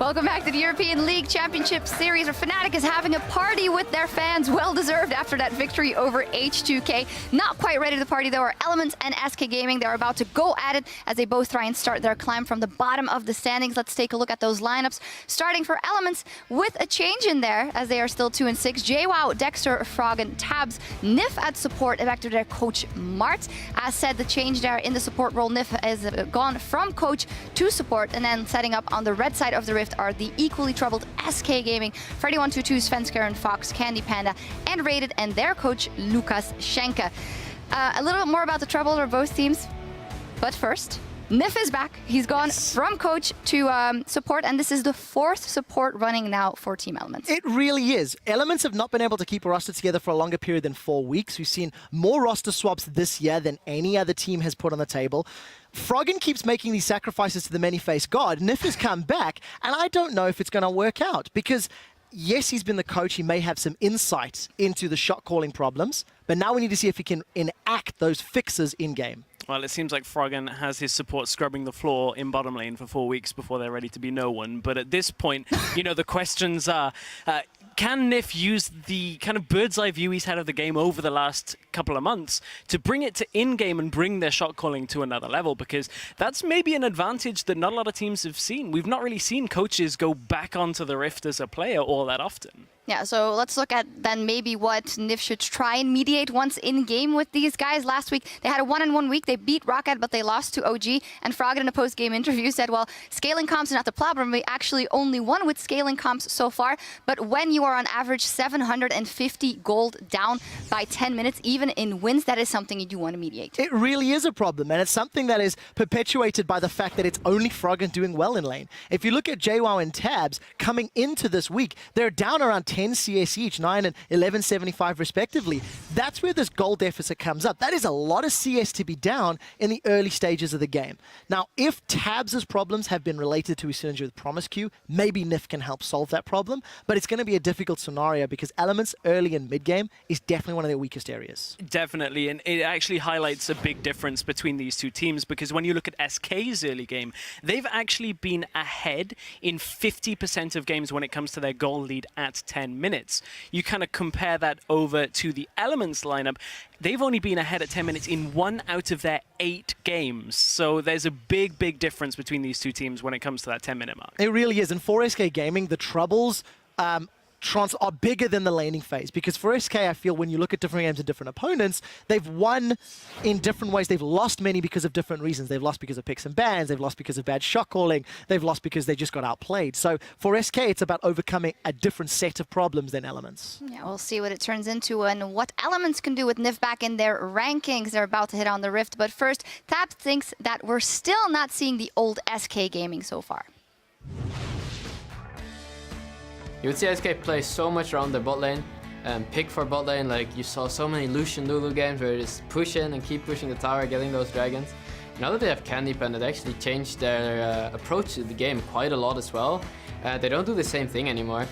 Welcome back to the European League Championship Series, where Fnatic is having a party with their fans. Well-deserved after that victory over H2K. Not quite ready to party, though, are Elements and SK Gaming. They're about to go at it as they both try and start their climb from the bottom of the standings. Let's take a look at those lineups. Starting for Elements with a change in there, as they are still 2-6. JWoww, Dexter, Froggen, Tabs, Nif at support, back to their coach Mart. As said, the change there in the support role, Nif has gone from coach to support, and then setting up on the red side of the rift are the equally troubled SK Gaming, Freddy122, Svensker and Fox, Candy Panda, and Rated, and their coach Lukas Schenke. A little bit more about the trouble of both teams, but first, Nif is back. He's gone from coach to support, and this is the 4th support running now for Team Elements. It really is. Elements have not been able to keep a roster together for a longer period than 4 weeks. We've seen more roster swaps this year than any other team has put on the table. Froggen keeps making these sacrifices to the many-faced god. Nif has come back, and I don't know if it's going to work out, because yes, he's been the coach. He may have some insight into the shot-calling problems, but now we need to see if he can enact those fixes in-game. Well, it seems like Froggen has his support scrubbing the floor in bottom lane for 4 weeks before they're ready to be no one. But at this point, you know, the questions are, can Nif use the kind of bird's eye view he's had of the game over the last couple of months to bring it to in-game and bring their shot calling to another level? Because that's maybe an advantage that not a lot of teams have seen. We've not really seen coaches go back onto the Rift as a player all that often. Yeah, so let's look at then maybe what Nif should try and mediate once in-game with these guys. Last week, they had a 1-on-1 week. They beat Rocket, but they lost to OG. And Froggen in a post-game interview said, well, scaling comps is not the problem. We actually only won with scaling comps so far. But when you are on average 750 gold down by 10 minutes, even in wins, that is something you do want to mediate. It really is a problem, and it's something that is perpetuated by the fact that it's only Froggen doing well in lane. If you look at JWoww and Tabs coming into this week, they're down around 10 CS each, 9 and 1175 respectively. That's where this goal deficit comes up. That is a lot of CS to be down in the early stages of the game. Now, if Tabs' problems have been related to his synergy with Promise Q, maybe Nif can help solve that problem, but it's going to be a difficult scenario because Elements early and mid-game is definitely one of their weakest areas. Definitely, and it actually highlights a big difference between these two teams, because when you look at SK's early game, they've actually been ahead in 50% of games when it comes to their goal lead at 10 minutes. You kind of compare that over to the Elements lineup, they've only been ahead at 10 minutes in 1 out of their 8 games. So there's a big, big difference between these two teams when it comes to that 10-minute mark. It really is, and for SK Gaming, the troubles are bigger than the laning phase, because for SK, I feel when you look at different games and different opponents, they've won in different ways. They've lost many because of different reasons. They've lost because of picks and bans. They've lost because of bad shot calling. They've lost because they just got outplayed. So for SK, it's about overcoming a different set of problems than Elements. Yeah, we'll see what it turns into and what Elements can do with Nif back in their rankings. They're about to hit on the Rift, but first, Tab thinks that we're still not seeing the old SK Gaming so far. You would see SK play so much around their bot lane and pick for bot lane. Like you saw so many Lucian Lulu games where they just push in and keep pushing the tower, getting those dragons. Now that they have Candy Panda, they actually changed their approach to the game quite a lot as well. They don't do the same thing anymore.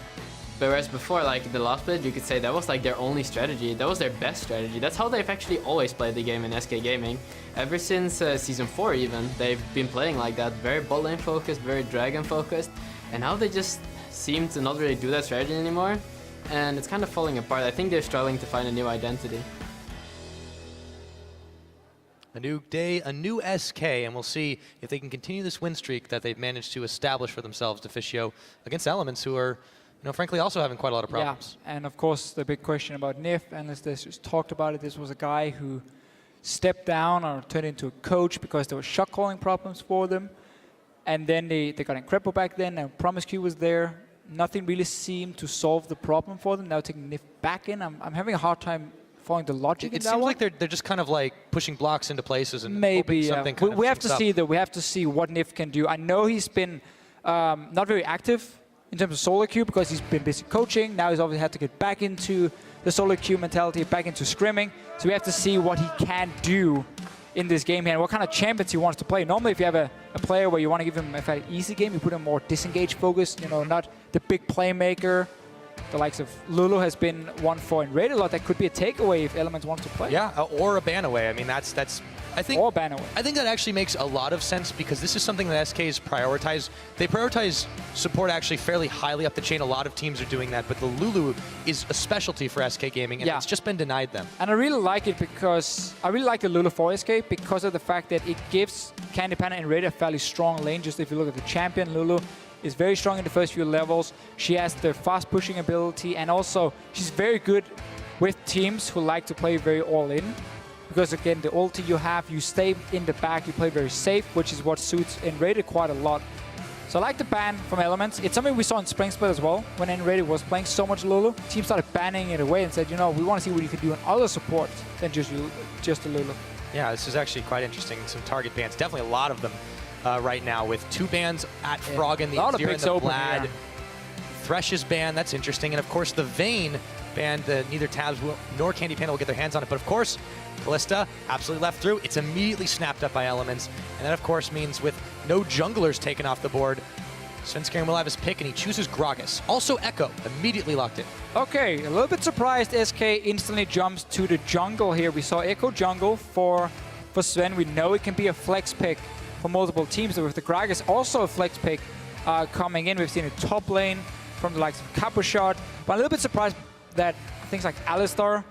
But whereas before, like the last split, you could say that was like their only strategy. That was their best strategy. That's how they've actually always played the game in SK Gaming. Ever since Season 4 even, they've been playing like that. Very bot lane focused, very dragon focused. And now they just seem to not really do that strategy anymore, and it's kind of falling apart. I think they're struggling to find a new identity. A new day, a new SK, and we'll see if they can continue this win streak that they've managed to establish for themselves to Fischio against Elements, who are, you know, frankly also having quite a lot of problems. Yeah, and of course the big question about Nif, and as they just talked about it, this was a guy who stepped down or turned into a coach because there were shot calling problems for them. And then they got Incredible back then, and Promise Q was there. Nothing really seemed to solve the problem for them. Now taking Nif back in, I'm having a hard time following the logic in that one. It seems like they're just kind of like pushing blocks into places and maybe hoping something we have to see that. We have to see what Nif can do. I know he's been not very active in terms of solo queue because he's been busy coaching. Now he's obviously had to get back into the solo queue mentality, back into scrimming. So we have to see what he can do in this game here and what kind of champions he wants to play. Normally, if you have a player where you want to give him a fairly easy game, you put him more disengaged focused, you know, not the big playmaker. The likes of Lulu has been one for in raid a lot. That could be a takeaway if Elements want to play. Yeah, or a ban away. I mean, that's or ban away. I think that actually makes a lot of sense because this is something that SK's prioritize. They prioritize support actually fairly highly up the chain. A lot of teams are doing that, but the Lulu is a specialty for SK Gaming, and it's just been denied them. And I really like it because I really like the Lulu for SK because of the fact that it gives Candy Panda and Raid a fairly strong lane. Just if you look at the champion, Lulu is very strong in the first few levels. She has the fast pushing ability, and also she's very good with teams who like to play very all in. Because again, the ulti you have, you stay in the back, you play very safe, which is what suits N-Rated quite a lot. So I like the ban from Elements. It's something we saw in Spring Split as well. When N-Rated was playing so much Lulu, teams started banning it away and said, you know, we want to see what you can do on other supports than just the Lulu. Yeah, this is actually quite interesting. Some target bans, definitely a lot of them right now, with 2 bans at Froggen, the Azir and the Vlad. Thresh's ban, that's interesting. And of course, the Vayne ban, neither Tabs nor Candy Panda will get their hands on it. But of course, Kalista absolutely left through. It's immediately snapped up by Elements. And that, of course, means with no junglers taken off the board, Svenskeren will have his pick, and he chooses Gragas. Also Echo, immediately locked in. Okay, a little bit surprised SK instantly jumps to the jungle here. We saw Echo jungle for Sven. We know it can be a flex pick for multiple teams. With the Gragas, also a flex pick coming in. We've seen a top lane from the likes of Capushot. But I'm a little bit surprised that things like Alistar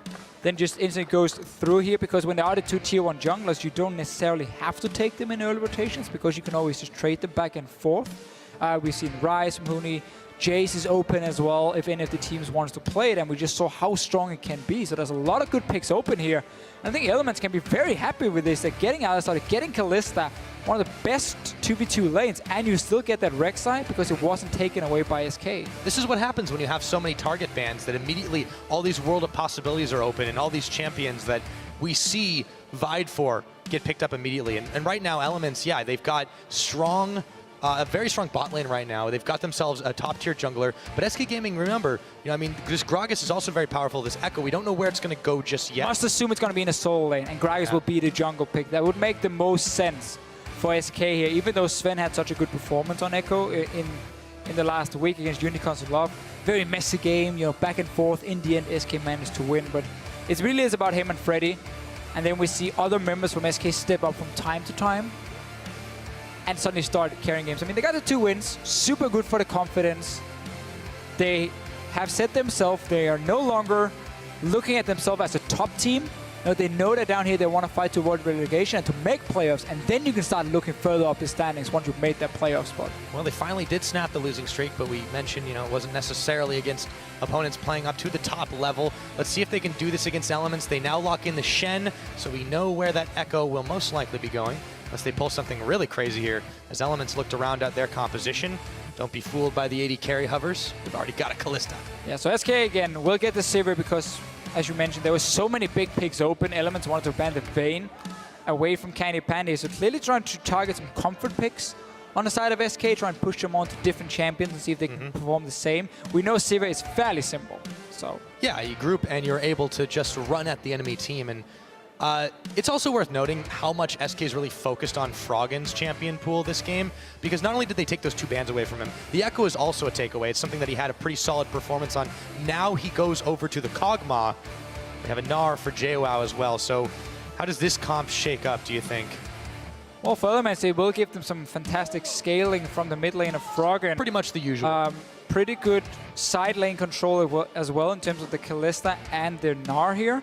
then just instantly goes through here, because when there are the 2 tier 1 junglers, you don't necessarily have to take them in early rotations because you can always just trade them back and forth. We've seen Ryze from Huni. Jace is open as well if any of the teams wants to play it, and we just saw how strong it can be. So there's a lot of good picks open here. And I think Elements can be very happy with this. They're getting Alistar, they're getting Kalista, one of the best 2v2 lanes, and you still get that Rek'Sai because it wasn't taken away by SK. This is what happens when you have so many target bans, that immediately all these world of possibilities are open, and all these champions that we see vied for get picked up immediately. And right now, Elements, yeah, they've got strong, a very strong bot lane right now. They've got themselves a top-tier jungler. But SK Gaming, remember, you know, I mean, this Gragas is also very powerful. This Echo, we don't know where it's going to go just yet. Must assume it's going to be in a solo lane, and Gragas will be the jungle pick. That would make the most sense for SK here, even though Sven had such a good performance on Echo in the last week against Unicorns of Love. Very messy game, you know, back and forth. In the end, SK managed to win, but it really is about him and Freddy. And then we see other members from SK step up from time to time and suddenly start carrying games. I mean, they got the 2 wins, super good for the confidence. They have set themselves, they are no longer looking at themselves as a top team. No, they know that down here they want to fight to avoid relegation and to make playoffs, and then you can start looking further up the standings once you've made that playoff spot. Well, they finally did snap the losing streak, but we mentioned, you know, it wasn't necessarily against opponents playing up to the top level. Let's see if they can do this against Elements. They now lock in the Shen, so we know where that Echo will most likely be going, unless they pull something really crazy here, as Elements look to round out their composition. Don't be fooled by the 80 carry hovers. We've already got a Kalista. Yeah, so SK again will get the Sivir because, as you mentioned, there were so many big picks open. Elements wanted to ban the Vayne away from Candy Panda. So clearly trying to target some comfort picks on the side of SK, try and push them on to different champions and see if they can perform the same. We know Sivir is fairly simple, so. Yeah, you group and you're able to just run at the enemy team. And it's also worth noting how much SK is really focused on Froggen's champion pool this game, because not only did they take those 2 bans away from him, the Echo is also a takeaway. It's something that he had a pretty solid performance on. Now he goes over to the Kog'Maw. They have a Gnar for JWoww as well. So how does this comp shake up, do you think? Well, for Elements, they will give them some fantastic scaling from the mid lane of Froggen. Pretty much the usual. Pretty good side lane control as well in terms of the Kalista and their Gnar here.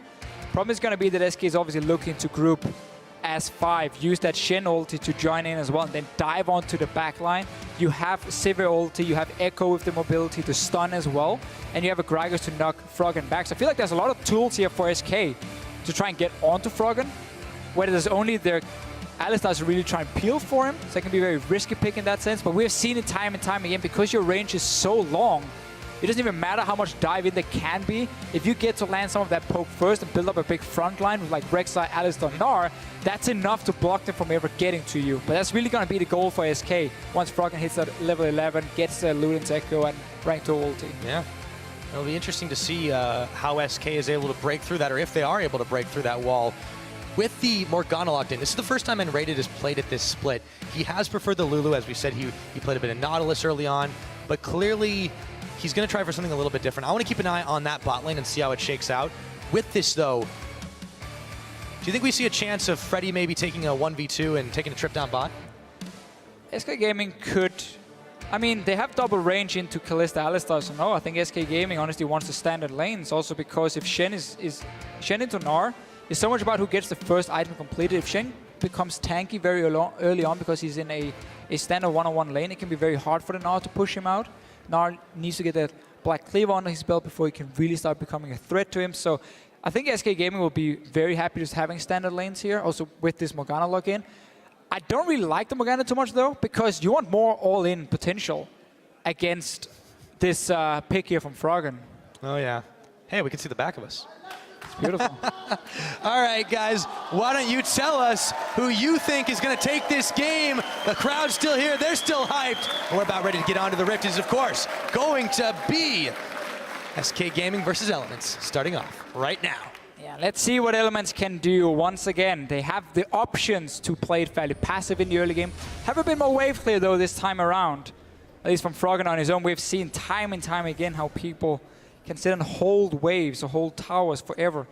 Problem is going to be that SK is obviously looking to group as 5, use that Shen ulti to join in as well, and then dive onto the back line. You have Sivir ulti, you have Echo with the mobility to stun as well, and you have a Gragas to knock Froggen back. So I feel like there's a lot of tools here for SK to try and get onto Froggen, where there's only their Alistar to really try and peel for him, so it can be a very risky pick in that sense. But we've seen it time and time again, because your range is so long, it doesn't even matter how much dive in there can be. If you get to land some of that poke first and build up a big front line with like Rek'Sai, Alistar, Gnar, that's enough to block them from ever getting to you. But that's really going to be the goal for SK once Froggen hits that level 11, gets the Luden's Echo and rank 2 ulti. Yeah. It'll be interesting to see how SK is able to break through that, or if they are able to break through that wall. With the Morgana locked in, this is the first time N-Rated has played at this split. He has preferred the Lulu. As we said, he played a bit of Nautilus early on, but clearly he's going to try for something a little bit different. I want to keep an eye on that bot lane and see how it shakes out. With this, though, Do you think we see a chance of Freddy maybe taking a 1v2 and taking a trip down bot? SK Gaming could... I mean, they have double range into Kalista Alistar, so no, I think SK Gaming honestly wants the standard lanes. Also because if Shen Shen into Gnar, it's so much about who gets the first item completed. If Shen becomes tanky very early on because he's in a standard one-on-one lane, it can be very hard for the Gnar to push him out. Gnar needs to get that Black Cleaver under his belt before he can really start becoming a threat to him. So I think SK Gaming will be very happy just having standard lanes here, also with this Morgana lock-in. I don't really like the Morgana too much though, because you want more all-in potential against this pick here from Froggen. Oh yeah. Hey, we can see the back of us. It's beautiful. All right, guys, why don't you tell us who you think is going to take this game? The crowd's still here. They're still hyped. We're about ready to get onto the Rift. Is, of course, going to be SK Gaming versus Elements, starting off right now. Yeah, let's see what Elements can do once again. They have the options to play it fairly passive in the early game. Have a bit more wave clear, though, this time around. At least from Froggen on his own. We've seen time and time again how people can sit and hold waves or hold towers forever.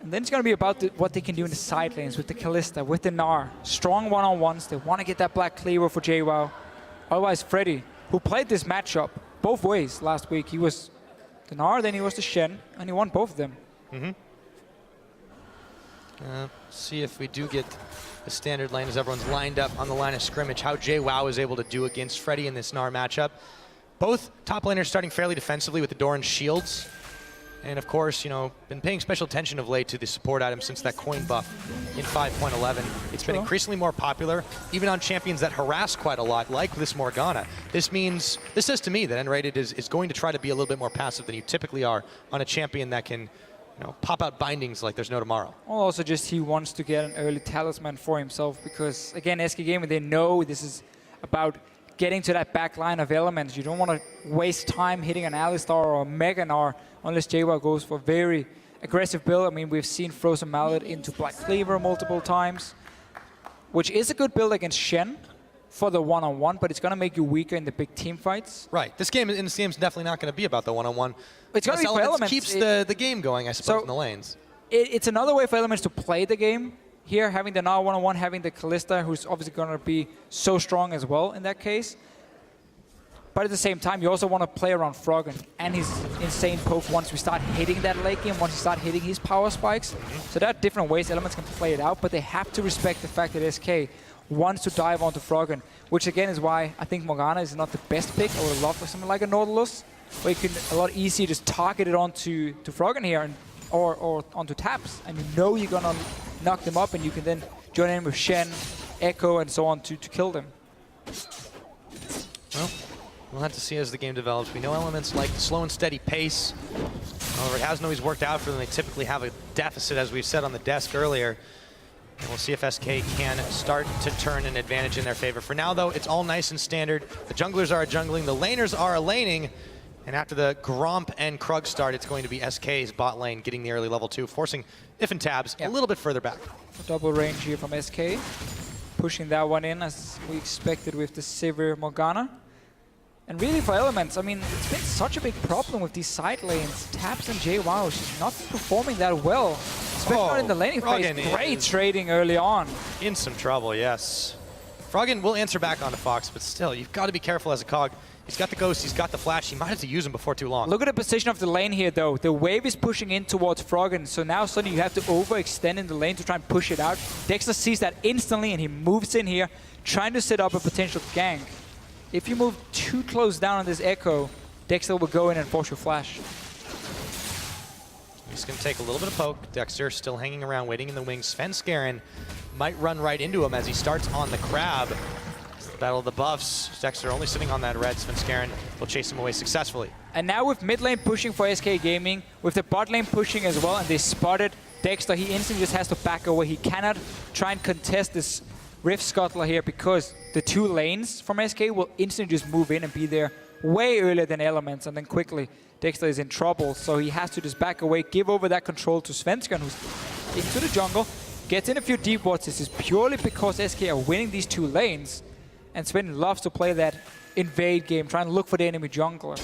And then it's going to be about what they can do in the side lanes with the Kalista, with the Gnar. Strong one-on-ones. They want to get that Black Cleaver for JWoww. Otherwise, Freddy, who played this matchup both ways last week. He was the Gnar, then he was the Shen, and he won both of them. See if we do get the standard lane as everyone's lined up on the line of scrimmage, how JWoww is able to do against Freddy in this Gnar matchup. Both top laners starting fairly defensively with the Doran shields. And of course, you know, been paying special attention of late to the support item since that coin buff in 5.11. It's been increasingly more popular, even on champions that harass quite a lot, like this Morgana. This says to me that N-Rated is going to try to be a little bit more passive than you typically are on a champion that can, you know, pop out bindings like there's no tomorrow. Well, also just he wants to get an early talisman for himself because, again, SK Gaming, they know this is about getting to that back line of Elements. You don't want to waste time hitting an Alistar or a Mega Gnar unless JWoww goes for a very aggressive build. I mean, we've seen Frozen Mallet into Black Cleaver multiple times, which is a good build against Shen for the one-on-one, but it's going to make you weaker in the big team fights. Right. This game is definitely not going to be about the one-on-one. It's going to be for Elements. Keeps the game going, I suppose, in the lanes. It's another way for Elements to play the game. Here, having the Gnar one-on-one, having the Kalista, who's obviously going to be so strong as well in that case. But at the same time, you also want to play around Froggen and his insane poke once we start hitting that late game, once we start hitting his power spikes. So there are different ways Elements can play it out, but they have to respect the fact that SK wants to dive onto Froggen, which again is why I think Morgana is not the best pick. I would love for something like a Nautilus, where you can a lot easier just target it onto Froggen here or onto taps, and you know you're going to knock them up, and you can then join in with Shen, Echo, and so on to kill them. Well, we'll have to see as the game develops. We know Elements like the slow and steady pace. However, it hasn't always worked out for them. They typically have a deficit, as we've said on the desk earlier. And we'll see if SK can start to turn an advantage in their favor. For now, though, it's all nice and standard. The junglers are jungling, the laners are laning. And after the Gromp and Krug start, it's going to be SK's bot lane getting the early level 2, forcing If and Tabs a little bit further back. Double range here from SK. Pushing that one in as we expected with the Sivir Morgana. And really for Elements, I mean, it's been such a big problem with these side lanes. Tabs and JWoww, she's not performing that well. Especially not in the laning phase. Great trading early on. In some trouble, yes. Froggen will answer back onto Fox, but still, you've got to be careful as a cog. He's got the Ghost, he's got the Flash, he might have to use him before too long. Look at the position of the lane here, though. The wave is pushing in towards Froggen, so now suddenly you have to overextend in the lane to try and push it out. Dexter sees that instantly, and he moves in here, trying to set up a potential gank. If you move too close down on this Echo, Dexter will go in and force your Flash. He's going to take a little bit of poke. Dexter still hanging around, waiting in the wings. Svenskeren might run right into him as he starts on the Crab. Battle of the buffs. Dexter only sitting on that red. Svenskeren will chase him away successfully. And now with mid lane pushing for SK Gaming, with the bot lane pushing as well, and they spotted Dexter, he instantly just has to back away. He cannot try and contest this Rift Scuttler here because the two lanes from SK will instantly just move in and be there way earlier than Elements, and then quickly Dexter is in trouble, so he has to just back away, give over that control to Svenskeren, who's into the jungle, gets in a few deep wards. This is purely because SK are winning these two lanes, and Sven loves to play that invade game, trying to look for the enemy jungler.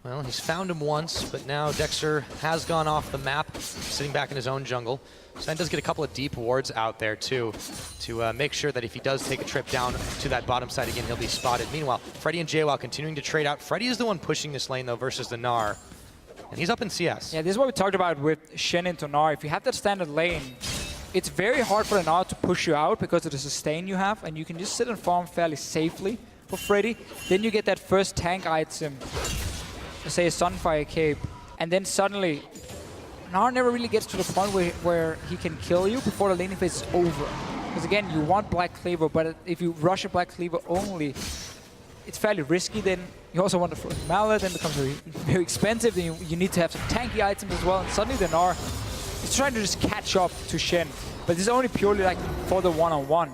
Well, he's found him once, but now Dexter has gone off the map, sitting back in his own jungle. Sven does get a couple of deep wards out there, too, to make sure that if he does take a trip down to that bottom side again, he'll be spotted. Meanwhile, Freddy and JWoww continuing to trade out. Freddy is the one pushing this lane, though, versus the Gnar. And he's up in CS. Yeah, this is what we talked about with Shen into Gnar. If you have that standard lane, it's very hard for the Gnar to push you out because of the sustain you have, and you can just sit and farm fairly safely for Freddy. Then you get that first tank item, say a Sunfire Cape, and then suddenly Gnar never really gets to the point where he can kill you before the laning phase is over. Because again, you want Black Cleaver, but if you rush a Black Cleaver only, it's fairly risky. Then you also want the Frozen Mallet, then it becomes very, very expensive. Then you need to have some tanky items as well, and suddenly the Gnar is trying to just catch up to Shen. But this is only purely like for the one-on-one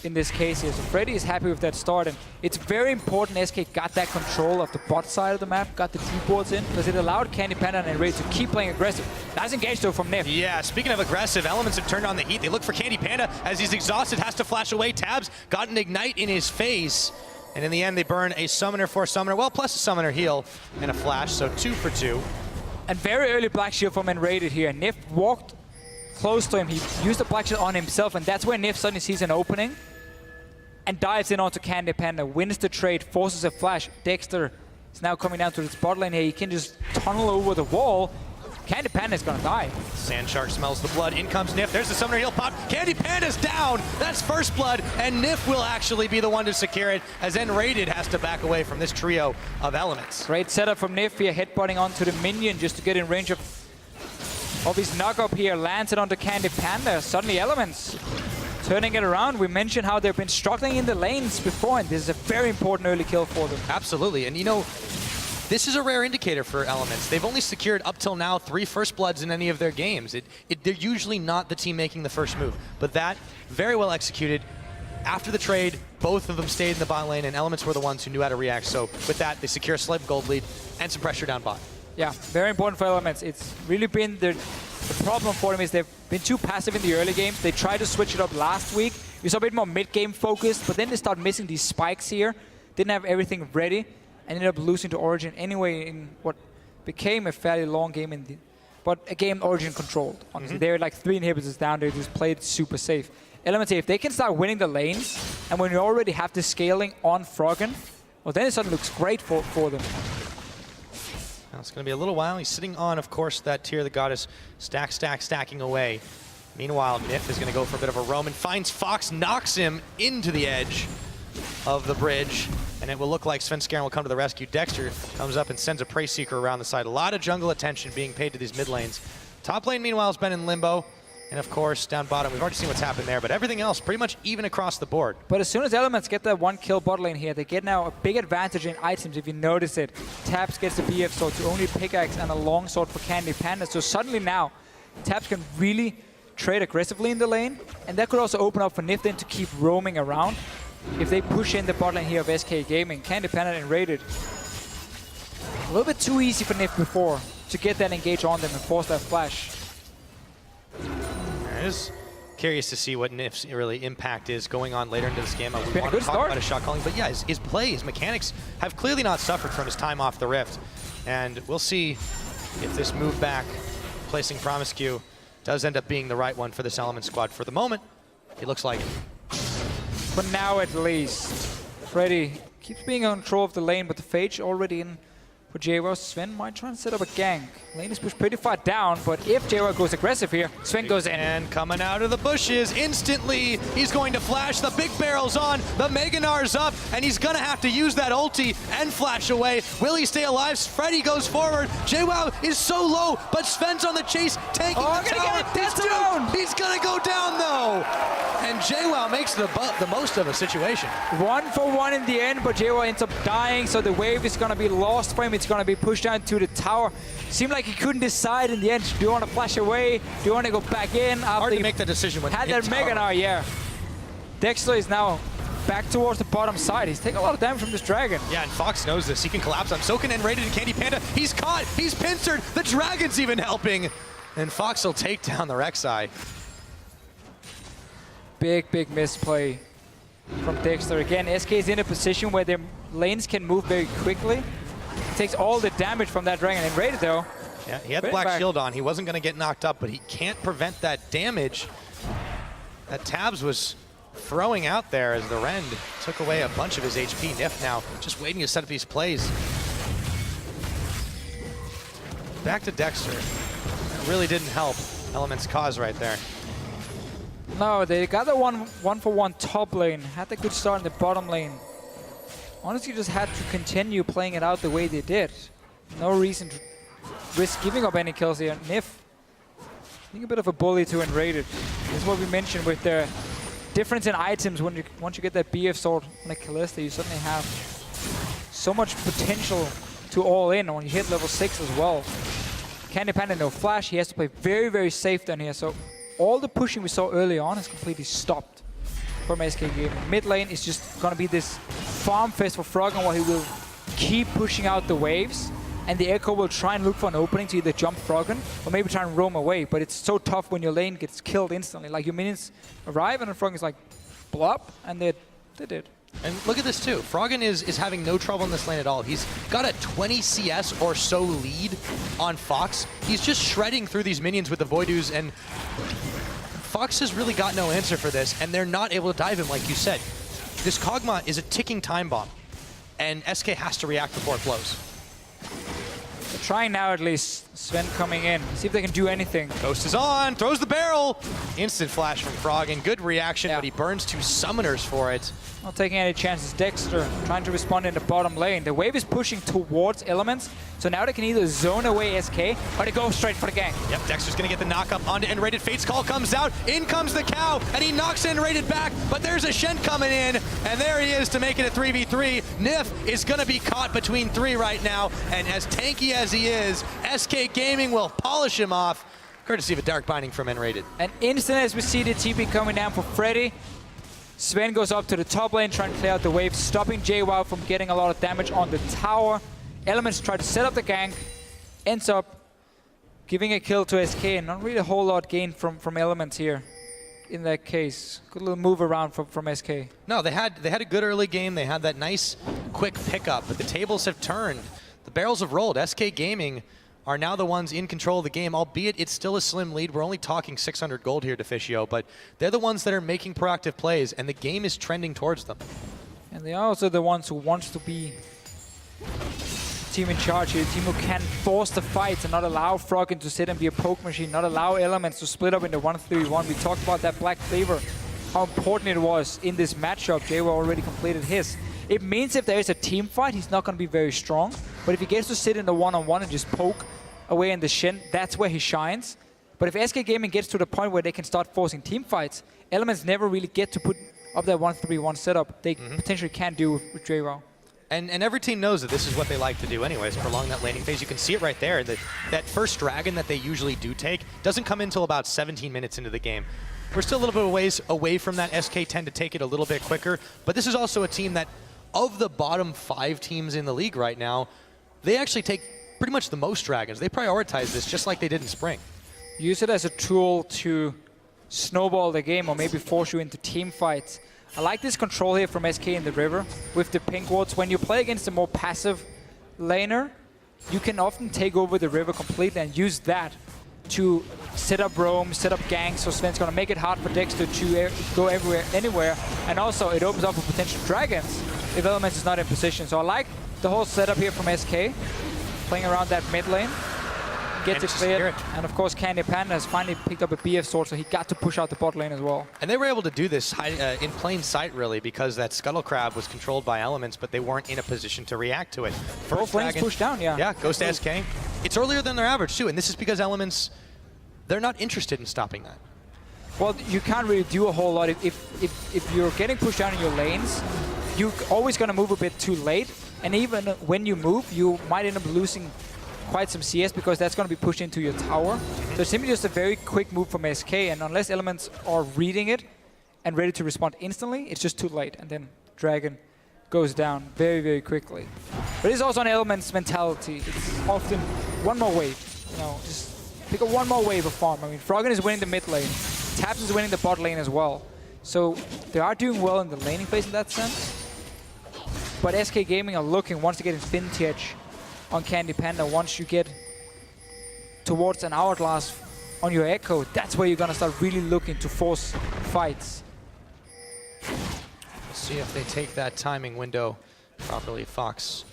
in this case here. So Freddy is happy with that start, and it's very important SK got that control of the bot side of the map, got the deep wards in, because it allowed Candy Panda and Ray to keep playing aggressive. Nice engage though from Nif. Yeah, speaking of aggressive, Elements have turned on the heat. They look for Candy Panda as he's exhausted, has to flash away. Tabs got an ignite in his face, and in the end they burn a summoner for a summoner, well, plus a summoner heal and a flash, so 2 for 2. And very early Black Shield from Enrated here. Nif walked close to him, he used the Black Shield on himself, and that's where Nif suddenly sees an opening and dives in onto Candy Panda, wins the trade, forces a flash. Dexter is now coming down to this bot lane here. He can just tunnel over the wall. Candy Panda is gonna die. Sand Shark smells the blood. In comes Nif. There's the summoner heal pop. Candy Panda's down. That's first blood, and Nif will actually be the one to secure it, as Enrated has to back away from this trio of Elements. Great setup from Nif here, headbutting onto the minion just to get in range of his knock-up here. Lands it onto Candy Panda. Suddenly Elements turning it around. We mentioned how they've been struggling in the lanes before, and this is a very important early kill for them. Absolutely, and you know, this is a rare indicator for Elements. They've only secured up till now 3 first bloods in any of their games. They're usually not the team making the first move, but that very well executed. After the trade, both of them stayed in the bot lane, and Elements were the ones who knew how to react. So with that, they secure a slight gold lead and some pressure down bot. Yeah, very important for Elements. It's really been the problem for them is they've been too passive in the early games. They tried to switch it up last week. We saw a bit more mid-game focused, but then they start missing these spikes here. Didn't have everything ready, and ended up losing to Origin anyway in what became a fairly long game, but a game Origin controlled. Honestly, they were like 3 inhibitors down. They just played super safe. Elements, if they can start winning the lanes, and when you already have the scaling on Froggen, well, then it suddenly looks great for them. Now it's going to be a little while. He's sitting on, of course, that Tear of the Goddess, stacking away. Meanwhile, Nif is going to go for a bit of a roam and finds Fox, knocks him into the edge of the bridge, and it will look like Svenskeren will come to the rescue. Dexter comes up and sends a Prey Seeker around the side. A lot of jungle attention being paid to these mid lanes. Top lane, meanwhile, has been in limbo. And of course, down bottom, we've already seen what's happened there, but everything else pretty much even across the board. But as soon as Elements get that 1 kill bot lane here, they get now a big advantage in items, if you notice it. Tabs gets the BF sword to only pickaxe and a long sword for Candy Panda. So suddenly now, Tabs can really trade aggressively in the lane, and that could also open up for Nif then to keep roaming around. If they push in the bot lane here of SK Gaming, Candy Panda and Rated. A little bit too easy for Nif before to get that engage on them and force that flash. I was curious to see what Nif's really impact is going on later into this game. We want to talk about his shot calling, but yeah, his play, his mechanics have clearly not suffered from his time off the Rift. And we'll see if this move back, placing Promiscu, does end up being the right one for this Element squad. For the moment, it looks like it. For now, at least. Freddy keeps being in control of the lane, but the Phage already in for JWoww. Sven might try and set up a gank. Lane is pushed pretty far down, but if JWoww goes aggressive here, Sven goes in. And coming out of the bushes instantly, he's going to flash. The big barrel's on, the Mega Gnar's up, and he's gonna have to use that ulti and flash away. Will he stay alive? Freddy goes forward. JWoww is so low, but Sven's on the chase, tanking the tower. That's down! He's gonna go down though! And JWoww makes the most of a situation. 1 for 1 in the end, but JWoww ends up dying, so the wave is gonna be lost for him. It's gonna be pushed down to the tower. Seemed like he couldn't decide in the end. Do you want to flash away? Do you want to go back in? Hard to make that decision when had that Mega Gnar, yeah. Dexter is now back towards the bottom side. He's taking a lot of damage from this dragon. Yeah, and Fox knows this. He can collapse on Soken and Rated and Candy Panda. He's caught. He's pincered. The dragon's even helping. And Fox will take down the Rek'Sai. Big misplay from Dexter. Again, SK is in a position where their lanes can move very quickly. takes all the damage from that dragon. And Rated though. Yeah, he had the black shield on. He wasn't going to get knocked up, but he can't prevent that damage that Tabs was throwing out there as the Rend took away a bunch of his HP. Nif now just waiting to set up these plays. Back to Dexter. It really didn't help Element's cause right there. No, they got the one-for-one top lane. Had a good start in the bottom lane. Honestly, just had to continue playing it out the way they did. No reason to risk giving up any kills here. Nif, being a bit of a bully to Enrated. This is what we mentioned with the difference in items. Once you get that BF sword on a Kalista, you suddenly have so much potential to all in when you hit level 6 as well. Candy Panda no flash. He has to play very, very safe down here. So all the pushing we saw early on is completely stopped from SK Gaming. Mid lane is just going to be this farm fest for Froggen, where he will keep pushing out the waves, and the Echo will try and look for an opening to either jump Froggen or maybe try and roam away. But it's so tough when your lane gets killed instantly. Like, your minions arrive and then Froggen's like, blop, and they did. And look at this too. Froggen is having no trouble in this lane at all. He's got a 20 CS or so lead on Fox. He's just shredding through these minions with the Voidoos, and Fox has really got no answer for this, and they're not able to dive him, like you said. This Kog'Maw is a ticking time bomb, and SK has to react before it blows. They're trying now at least. Sven coming in. See if they can do anything. Ghost is on, throws the barrel. Instant flash from Froggen. Good reaction, but he burns 2 summoners for it. Not taking any chances. Dexter trying to respond in the bottom lane. The wave is pushing towards Elements, so now they can either zone away SK or they go straight for the gank. Yep, Dexter's gonna get the knock up onto Enrated. Fate's Call comes out, in comes the cow, and he knocks Enrated back, but there's a Shen coming in, and there he is to make it a 3v3. Nif is gonna be caught between 3 right now, and as tanky as he is, SK Gaming will polish him off, courtesy of a Dark Binding from Enrated. And instant as we see the TP coming down for Freddy. Sven goes up to the top lane, trying to clear out the wave, stopping JWoww from getting a lot of damage on the tower. Elements try to set up the gank, ends up giving a kill to SK, and not really a whole lot gained from Elements here in that case. Good little move around from SK. No, they had a good early game. They had that nice, quick pickup, but the tables have turned. The barrels have rolled. SK Gaming are now the ones in control of the game, albeit it's still a slim lead. We're only talking 600 gold here, Deficio, but they're the ones that are making proactive plays, and the game is trending towards them. And they are also the ones who wants to be the team in charge here, the team who can force the fights and not allow Froggen to sit and be a poke machine, not allow Elements to split up into 1-3-1. We talked about that Black Cleaver, how important it was in this matchup. JWoww already completed his. It means if there is a team fight, he's not going to be very strong. But if he gets to sit in the one-on-one and just poke away in the Shen, that's where he shines. But if SK Gaming gets to the point where they can start forcing team fights, Elements never really get to put up that 1-3-1 setup they potentially can do with JWoww. And every team knows that this is what they like to do anyways, prolong that laning phase. You can see it right there. That first dragon that they usually do take doesn't come until about 17 minutes into the game. We're still a little bit of ways away from that. SK tend to take it a little bit quicker, but this is also a team that, of the bottom 5 teams in the league right now, they actually take pretty much the most dragons. They prioritize this just like they did in spring. Use it as a tool to snowball the game or maybe force you into team fights. I like this control here from SK in the river with the pink wards. When you play against a more passive laner, you can often take over the river completely and use that to set up roam, set up ganks. So Sven's going to make it hard for Dexter to go everywhere, anywhere. And also it opens up for potential dragons if Elements is not in position. So I like the whole setup here from SK, playing around that mid lane. Gets it cleared, and of course Candy Panda has finally picked up a BF sword, so he got to push out the bot lane as well. And they were able to do this in plain sight, really, because that Scuttle Crab was controlled by Elements, but they weren't in a position to react to it. Both lanes pushed down, yeah. Yeah, goes to SK. It's earlier than their average, too, and this is because Elements, they're not interested in stopping that. Well, you can't really do a whole lot. If you're getting pushed down in your lanes, you're always going to move a bit too late, and even when you move, you might end up losing quite some CS because that's going to be pushed into your tower. So it's simply just a very quick move from SK, and unless Elements are reading it and ready to respond instantly, it's just too late, and then Dragon goes down very, very quickly. But it's also an Elements mentality. It's often one more wave, you know, just pick up one more wave of farm. I mean, Froggen is winning the mid lane, Taps is winning the bot lane as well. So they are doing well in the laning phase in that sense. But SK Gaming are looking, once they get in Vintage, on Candy Panda once you get towards an hourglass on your Echo. That's where you're going to start really looking to force fights. Let's see if they take that timing window properly. Fox,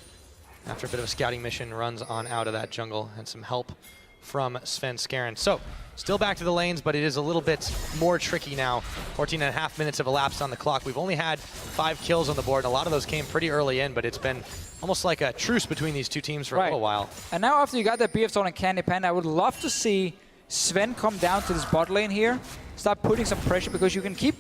after a bit of a scouting mission, runs on out of that jungle, and some help from Sven Skaren. So, still back to the lanes, but it is a little bit more tricky now. 14.5 minutes have elapsed on the clock. We've only had 5 kills on the board, and a lot of those came pretty early in, but it's been almost like a truce between these two teams for a little while. And now after you got that BF zone and Candy Panda, I would love to see Sven come down to this bot lane here, start putting some pressure, because you can keep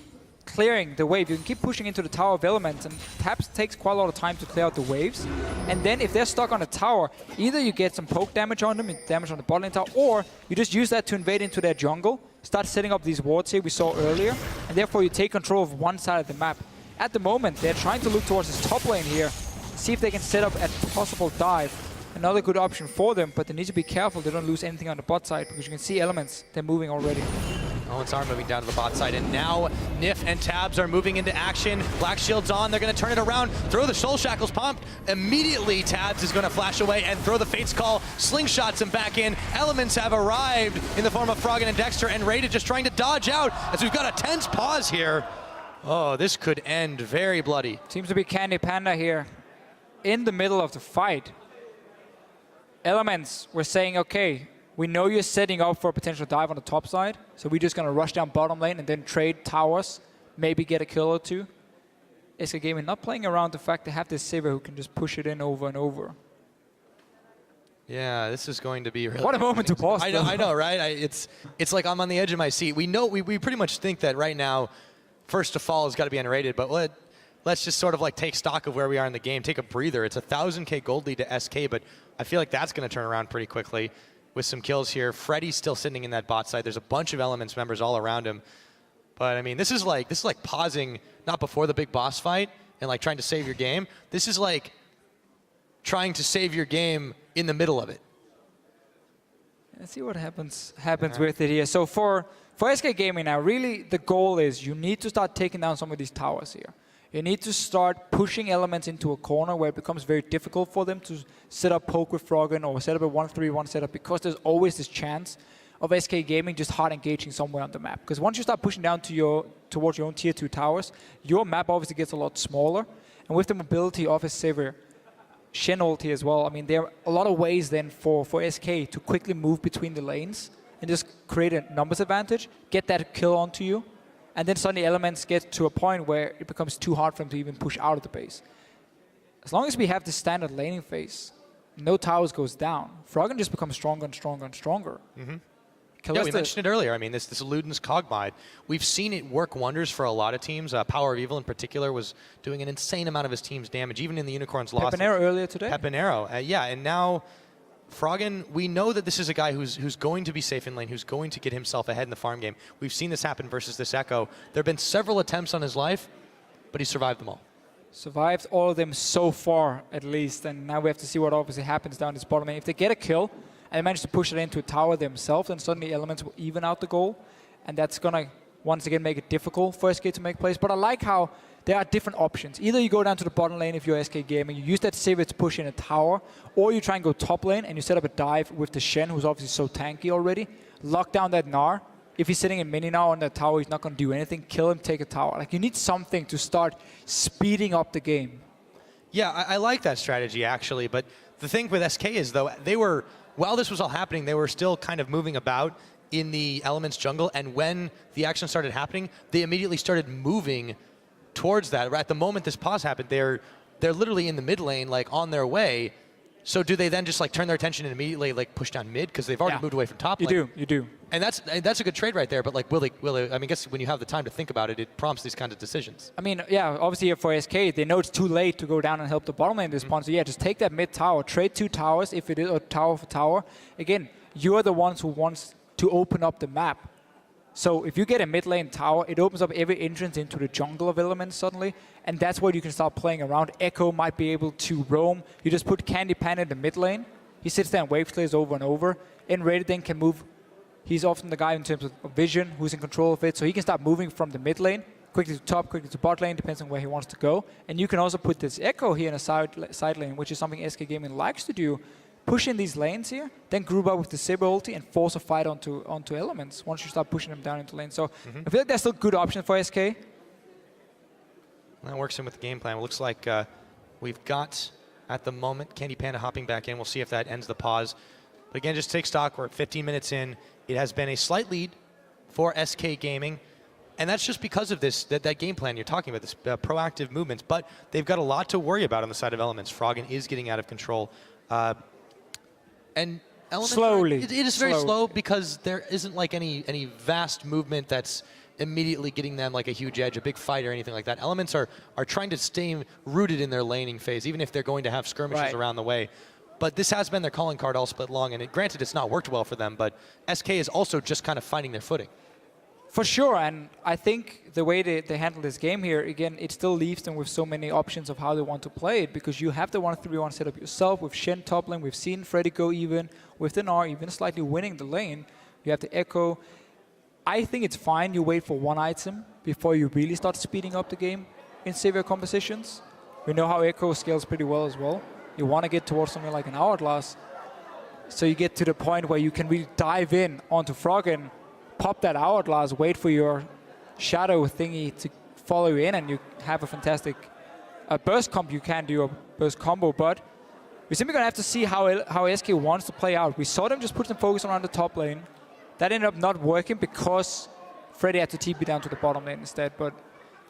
clearing the wave. You can keep pushing into the tower of elements, and Taps takes quite a lot of time to clear out the waves. And then if they're stuck on a tower, either you get some poke damage on them, damage on the bot lane tower, or you just use that to invade into their jungle, start setting up these wards here we saw earlier, and therefore you take control of one side of the map. At the moment, they're trying to look towards this top lane here, see if they can set up a possible dive. Another good option for them, but they need to be careful they don't lose anything on the bot side, because you can see elements, they're moving already. Elements are moving down to the bot side, and now Nif and Tabs are moving into action. Black Shield's on, they're going to turn it around, throw the Soul Shackles pump. Immediately, Tabs is going to flash away and throw the Fate's Call, slingshots him back in. Elements have arrived in the form of Froggen and Dexter, and Rated just trying to dodge out as we've got a tense pause here. Oh, this could end very bloody. Seems to be Candy Panda here in the middle of the fight. Elements were saying, okay, we know you're setting up for a potential dive on the top side, so we're just going to rush down bottom lane and then trade towers, maybe get a kill or two. SK Gaming not playing around the fact they have this Saber who can just push it in over and over. Yeah, this is going to be really... What a moment to pause. I know, right? It's like I'm on the edge of my seat. We know, we pretty much think that right now, first to fall has got to be unrated, but let's just sort of like take stock of where we are in the game, take a breather. It's a 1,000k gold lead to SK, but I feel like that's going to turn around pretty quickly with some kills here. Freddy's still sitting in that bot side. There's a bunch of Elements members all around him. But I mean, this is like pausing, not before the big boss fight and like trying to save your game. This is like trying to save your game in the middle of it. Let's see what happens with it here. So for SK Gaming now, really the goal is you need to start taking down some of these towers here. You need to start pushing Elements into a corner where it becomes very difficult for them to set up poke with Froggen or set up a 1-3-1 setup, because there's always this chance of SK Gaming just hard engaging somewhere on the map. Because once you start pushing down to towards your own tier 2 towers, your map obviously gets a lot smaller. And with the mobility of his Saber, Shen ulti as well, I mean, there are a lot of ways then for SK to quickly move between the lanes and just create a numbers advantage, get that kill onto you, and then suddenly Elements get to a point where it becomes too hard for them to even push out of the base. As long as we have the standard laning phase, no towers goes down, Froggen just becomes stronger and stronger and stronger. Mm-hmm. Yeah, we mentioned it earlier. I mean, this Luden's Cogmod, we've seen it work wonders for a lot of teams. Power of Evil in particular was doing an insane amount of his team's damage, even in the Unicorn's loss. Pepinero earlier today? Pepinero, yeah, and now Froggen, we know that this is a guy who's going to be safe in lane, who's going to get himself ahead in the farm game. We've seen this happen versus this Echo. There have been several attempts on his life, but he survived them all. Survived all of them so far, at least, and now we have to see what obviously happens down this bottom lane. If they get a kill and they manage to push it into a tower themselves, then suddenly Elements will even out the goal, and that's going to, once again, make it difficult for SK to make plays. But I like how there are different options. Either you go down to the bottom lane if you're SK Gaming, you use that Saber to push in a tower, or you try and go top lane and you set up a dive with the Shen, who's obviously so tanky already, lock down that Gnar. If he's sitting in mini now on that tower, he's not going to do anything. Kill him, take a tower. Like, you need something to start speeding up the game. Yeah, I like that strategy, actually. But the thing with SK is, though, they were, while this was all happening, they were still kind of moving about in the Elements jungle. And when the action started happening, they immediately started moving towards that. At the moment this pause happened, they're literally in the mid lane, like on their way. So do they then just like turn their attention and immediately like push down mid, because they've already moved away from top lane? You do. And that's a good trade right there. But like, will they? I mean, I guess when you have the time to think about it, it prompts these kinds of decisions. I mean, yeah, obviously for SK, they know it's too late to go down and help the bottom lane at this point. So yeah, just take that mid tower, trade 2 towers if it is a tower for tower. Again, you are the ones who wants to open up the map. So if you get a mid lane tower, it opens up every entrance into the jungle of Elements suddenly, and that's where you can start playing around. Echo might be able to roam. You just put Candy Panda in the mid lane. He sits there and wave clears over and over. And Rated then can move. He's often the guy in terms of vision who's in control of it, so he can start moving from the mid lane, quickly to top, quickly to bot lane, depends on where he wants to go. And you can also put this Echo here in a side lane, which is something SK Gaming likes to do push in these lanes here, then group up with the Saber ulti and force a fight onto Elements once you start pushing them down into lane. So I feel like there's still good options for SK. That works in with the game plan. It looks like we've got, at the moment, Candy Panda hopping back in. We'll see if that ends the pause. But again, just take stock. We're at 15 minutes in. It has been a slight lead for SK Gaming. And that's just because of this, that game plan you're talking about, this proactive movements. But they've got a lot to worry about on the side of Elements. Froggen is getting out of control. And Elements slowly. It is very slow because there isn't like any vast movement that's immediately getting them like a huge edge, a big fight or anything like that. Elements are trying to stay rooted in their laning phase, even if they're going to have skirmishes around the way. But this has been their calling card all split long, and granted it's not worked well for them, but SK is also just kind of finding their footing. For sure, and I think the way they handle this game here, again, it still leaves them with so many options of how they want to play it, because you have the 1-3-1 setup yourself with Shen top lane. We've seen Freddy go even, with the Gnar even slightly winning the lane. You have the Echo. I think it's fine you wait for one item before you really start speeding up the game in severe compositions. We know how Echo scales pretty well as well. You want to get towards something like an Hourglass, so you get to the point where you can really dive in onto Froggen, pop that Hourglass, wait for your shadow thingy to follow you in, and you have a fantastic burst comp. You can do a burst combo, but we're simply going to have to see how SK wants to play out. We saw them just put some focus around the top lane. That ended up not working because Freddy had to TP down to the bottom lane instead. But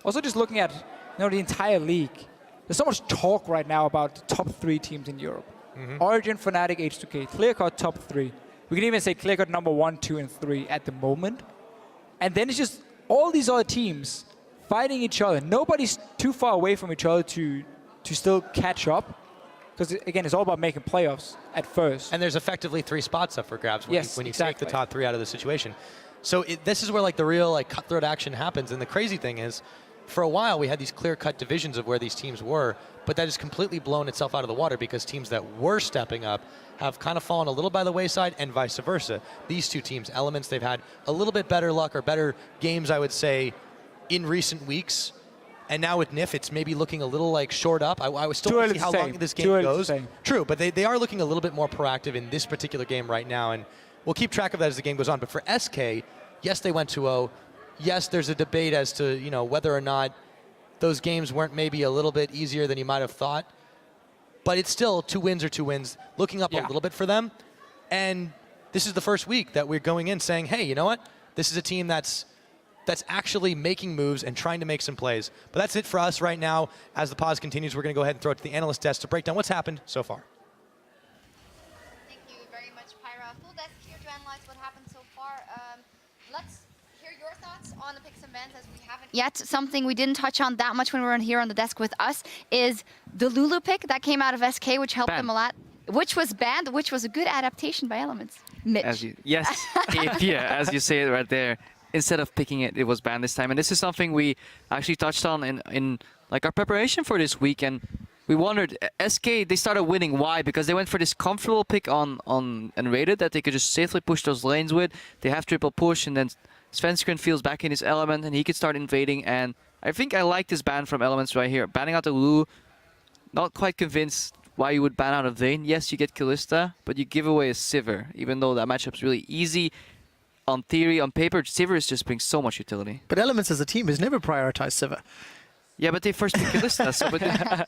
also just looking at the entire league, there's so much talk right now about the top 3 teams in Europe. Origin, Fnatic, H2K, clear-cut top 3. We can even say clear-cut number 1, 2, and 3 at the moment. And then it's just all these other teams fighting each other. Nobody's too far away from each other to still catch up. Because, again, it's all about making playoffs at first. And there's effectively 3 spots up for grabs when you exactly. take the top 3 out of the situation. So this is where like the real like cutthroat action happens. And the crazy thing is, for a while we had these clear-cut divisions of where these teams were, but that has completely blown itself out of the water because teams that were stepping up have kind of fallen a little by the wayside, and vice versa. These 2 teams, Elements, they've had a little bit better luck or better games, I would say, in recent weeks. And now with NIF, it's maybe looking a little like short up. I was still want to see how long this game goes. True, but they are looking a little bit more proactive in this particular game right now, and we'll keep track of that as the game goes on. But for SK, yes, they went 2-0. Yes, there's a debate as to whether or not those games weren't maybe a little bit easier than you might have thought. But it's still 2 wins or 2 wins, looking up a little bit for them. And this is the first week that we're going in saying, hey, you know what? This is a team that's actually making moves and trying to make some plays. But that's it for us right now. As the pause continues, we're going to go ahead and throw it to the analyst desk to break down what's happened so far. Thank you very much, Pyra. Full desk here to analyze what happened so far. Let's hear your thoughts on the picks and bans, as we haven't yet. Something we didn't touch on that much when we were here on the desk with us is the Lulu pick that came out of SK, which helped them a lot. Which was banned, which was a good adaptation by Elements. Mitch. As you say it right there. Instead of picking it, it was banned this time. And this is something we actually touched on in like our preparation for this week. And we wondered, SK, they started winning. Why? Because they went for this comfortable pick on Unrated that they could just safely push those lanes with. They have triple push, and then Svenskeren feels back in his element, and he could start invading. And I think I like this ban from Elements right here. Banning out the Lulu, not quite convinced why you would ban out a Vayne. Yes, you get Kalista, but you give away a Sivir, even though that matchup's really easy. On theory, on paper, Sivir just brings so much utility. But Elements as a team has never prioritized Sivir. Yeah, but they first pick Kalista, so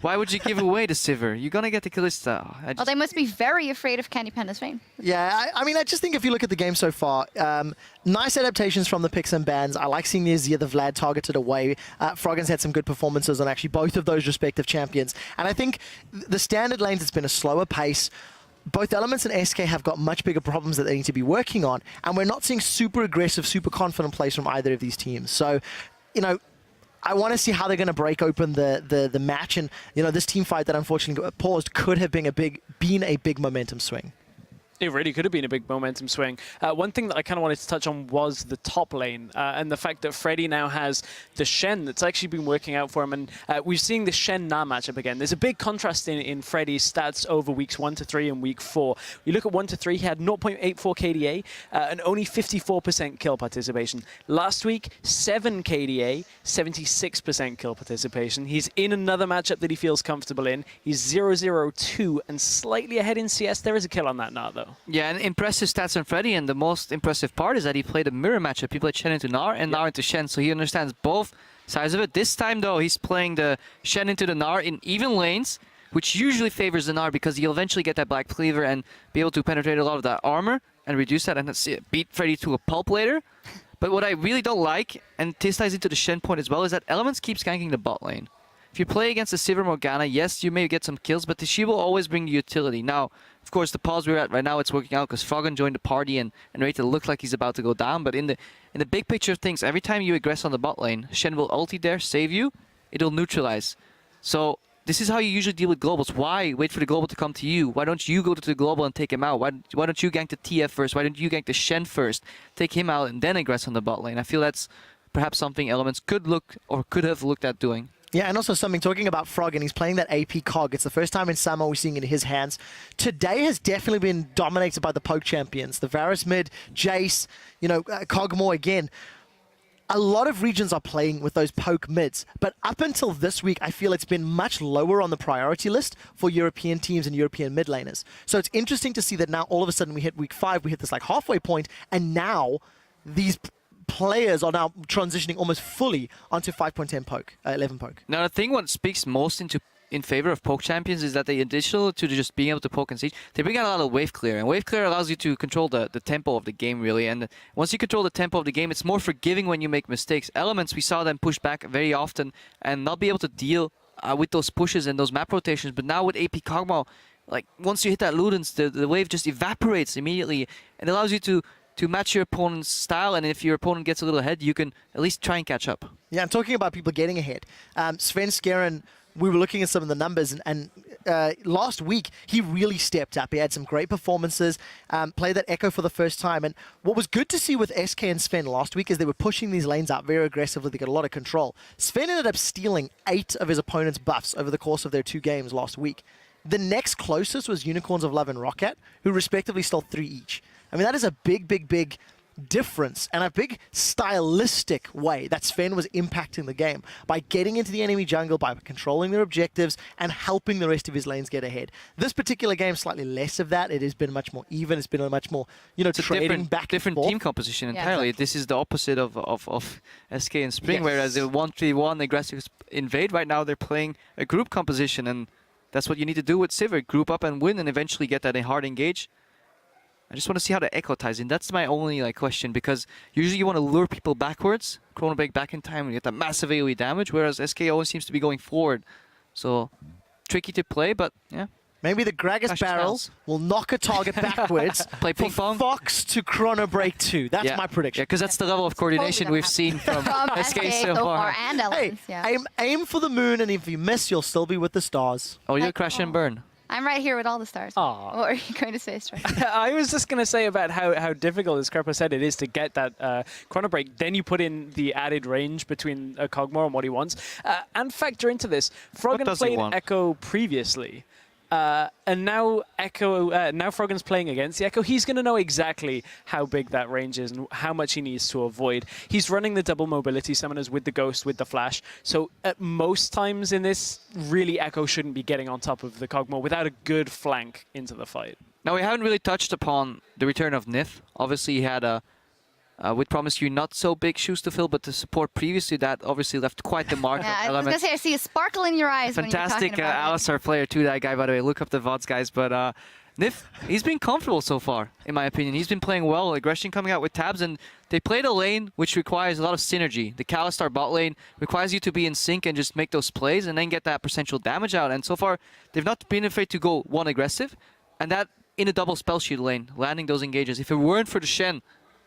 why would you give away the Sivir? You're gonna get the Kalista. Well, they must be very afraid of Candy Panda's Vayne. Yeah, I mean, I just think if you look at the game so far, nice adaptations from the picks and bans. I like seeing the Azir, the Vlad targeted away. Froggen's had some good performances on actually both of those respective champions. And I think the standard lanes, it's been a slower pace. Both Elements and SK have got much bigger problems that they need to be working on, and we're not seeing super aggressive, super confident plays from either of these teams. So, I want to see how they're going to break open the match, and this team fight that unfortunately got paused could have been a big momentum swing. It really could have been a big momentum swing. One thing that I kind of wanted to touch on was the top lane and the fact that Freddy now has the Shen that's actually been working out for him. And we're seeing the Shen-Na matchup again. There's a big contrast in Freddy's stats over weeks 1 to 3 and week 4. You look at 1 to 3, he had 0.84 KDA and only 54% kill participation. Last week, 7 KDA, 76% kill participation. He's in another matchup that he feels comfortable in. He's 0-0-2 and slightly ahead in CS. There is a kill on that now, though. Yeah, and impressive stats on Freddy, and the most impressive part is that he played a mirror matchup. He played Shen into Gnar and Gnar into Shen, so he understands both sides of it. This time, though, he's playing the Shen into the Gnar in even lanes, which usually favors the Gnar because he'll eventually get that Black Cleaver and be able to penetrate a lot of that armor and reduce that and beat Freddy to a pulp later. But what I really don't like, and this ties into the Shen point as well, is that Elements keeps ganking the bot lane. If you play against the Sivir Morgana, yes, you may get some kills, but she will always bring the utility. Now, of course, the pause we're at right now, it's working out because Froggen joined the party and ready to look like he's about to go down. But in the big picture of things, every time you aggress on the bot lane, Shen will ulti there, save you, it'll neutralize. So this is how you usually deal with globals. Why wait for the global to come to you? Why don't you go to the global and take him out? Why don't you gank the TF first? Why don't you gank the Shen first? Take him out and then aggress on the bot lane. I feel that's perhaps something Elements could look or could have looked at doing. Yeah, and also something talking about Froggen, he's playing that AP cog. It's the first time in summer we're seeing it in his hands. Today has definitely been dominated by the poke champions. The Varus mid, Jace, Kog'Maw again. A lot of regions are playing with those poke mids, but up until this week, I feel it's been much lower on the priority list for European teams and European mid laners. So it's interesting to see that now all of a sudden we hit week 5, we hit this like halfway point, and now these players are now transitioning almost fully onto 5.10 poke, 11 poke. Now, the thing what speaks most in favor of poke champions is that they, additional to just being able to poke and siege, they bring out a lot of wave clear. And wave clear allows you to control the tempo of the game, really. And once you control the tempo of the game, it's more forgiving when you make mistakes. Elements, we saw them push back very often and not be able to deal with those pushes and those map rotations. But now with AP Kog'Maw, like, once you hit that Ludens, the wave just evaporates immediately and allows you to match your opponent's style, and if your opponent gets a little ahead, you can at least try and catch up. Yeah, I'm talking about people getting ahead. Sven Skeren, we were looking at some of the numbers, and last week, he really stepped up. He had some great performances, played that Echo for the first time, and what was good to see with SK and Sven last week is they were pushing these lanes out very aggressively. They got a lot of control. Sven ended up stealing 8 of his opponent's buffs over the course of their 2 games last week. The next closest was Unicorns of Love and Rocket, who respectively stole 3 each. I mean, that is a big, big, big difference and a big stylistic way that Sven was impacting the game by getting into the enemy jungle, by controlling their objectives and helping the rest of his lanes get ahead. This particular game, slightly less of that. It has been much more even. It's been a much more, trading back and different forth. team composition entirely. Yeah. This is the opposite of SK and Spring, Yes. whereas the 1-3-1 aggressive invade right now, they're playing a group composition, and that's what you need to do with Sivir. Group up and win and eventually get that hard engage. I just want to see how the Echo ties in. That's my only question, because usually you want to lure people backwards, Chrono Break back in time, and you get that massive AoE damage, whereas SK always seems to be going forward. So, tricky to play, but yeah. Maybe the Gragas barrel will knock a target backwards Play ping for pong. Fox to Chrono Break 2. That's my prediction. Yeah, because that's the level of coordination Totally we've seen from SK so so far. and Elements, Hey, aim for the moon, and if you miss, you'll still be with the stars. Oh, you'll Like, crash and burn. I'm right here with all the stars. Aw. What are you going to say, Stray? I was just going to say about how difficult, as Kerpo said, it is to get that Chrono Break. Then you put in the added range between Kog'Maw and what he wants. And factor into this, Froggen does he played want? Echo previously. And now now Froggen's playing against the Echo. He's going to know exactly how big that range is and how much he needs to avoid. He's running the double mobility summoners with the Ghost, with the Flash. So at most times in this, really Echo shouldn't be getting on top of the Kog'Maw without a good flank into the fight. Now, we haven't really touched upon the return of Nith. Obviously, he had we'd promised you not so big shoes to fill, but the support previously that obviously left quite the mark. Yeah, I was going to say, I see a sparkle in your eyes when you're Fantastic talking about it. Alistar player too, that guy, by the way. Look up the VODs, guys. But Nith, he's been comfortable so far, in my opinion. He's been playing well. Aggression coming out with tabs, and they played a lane which requires a lot of synergy. The Alistar bot lane requires you to be in sync and just make those plays and then get that potential damage out. And so far, they've not been afraid to go one aggressive, and that in a double spell shield lane, landing those engages. If it weren't for the Shen,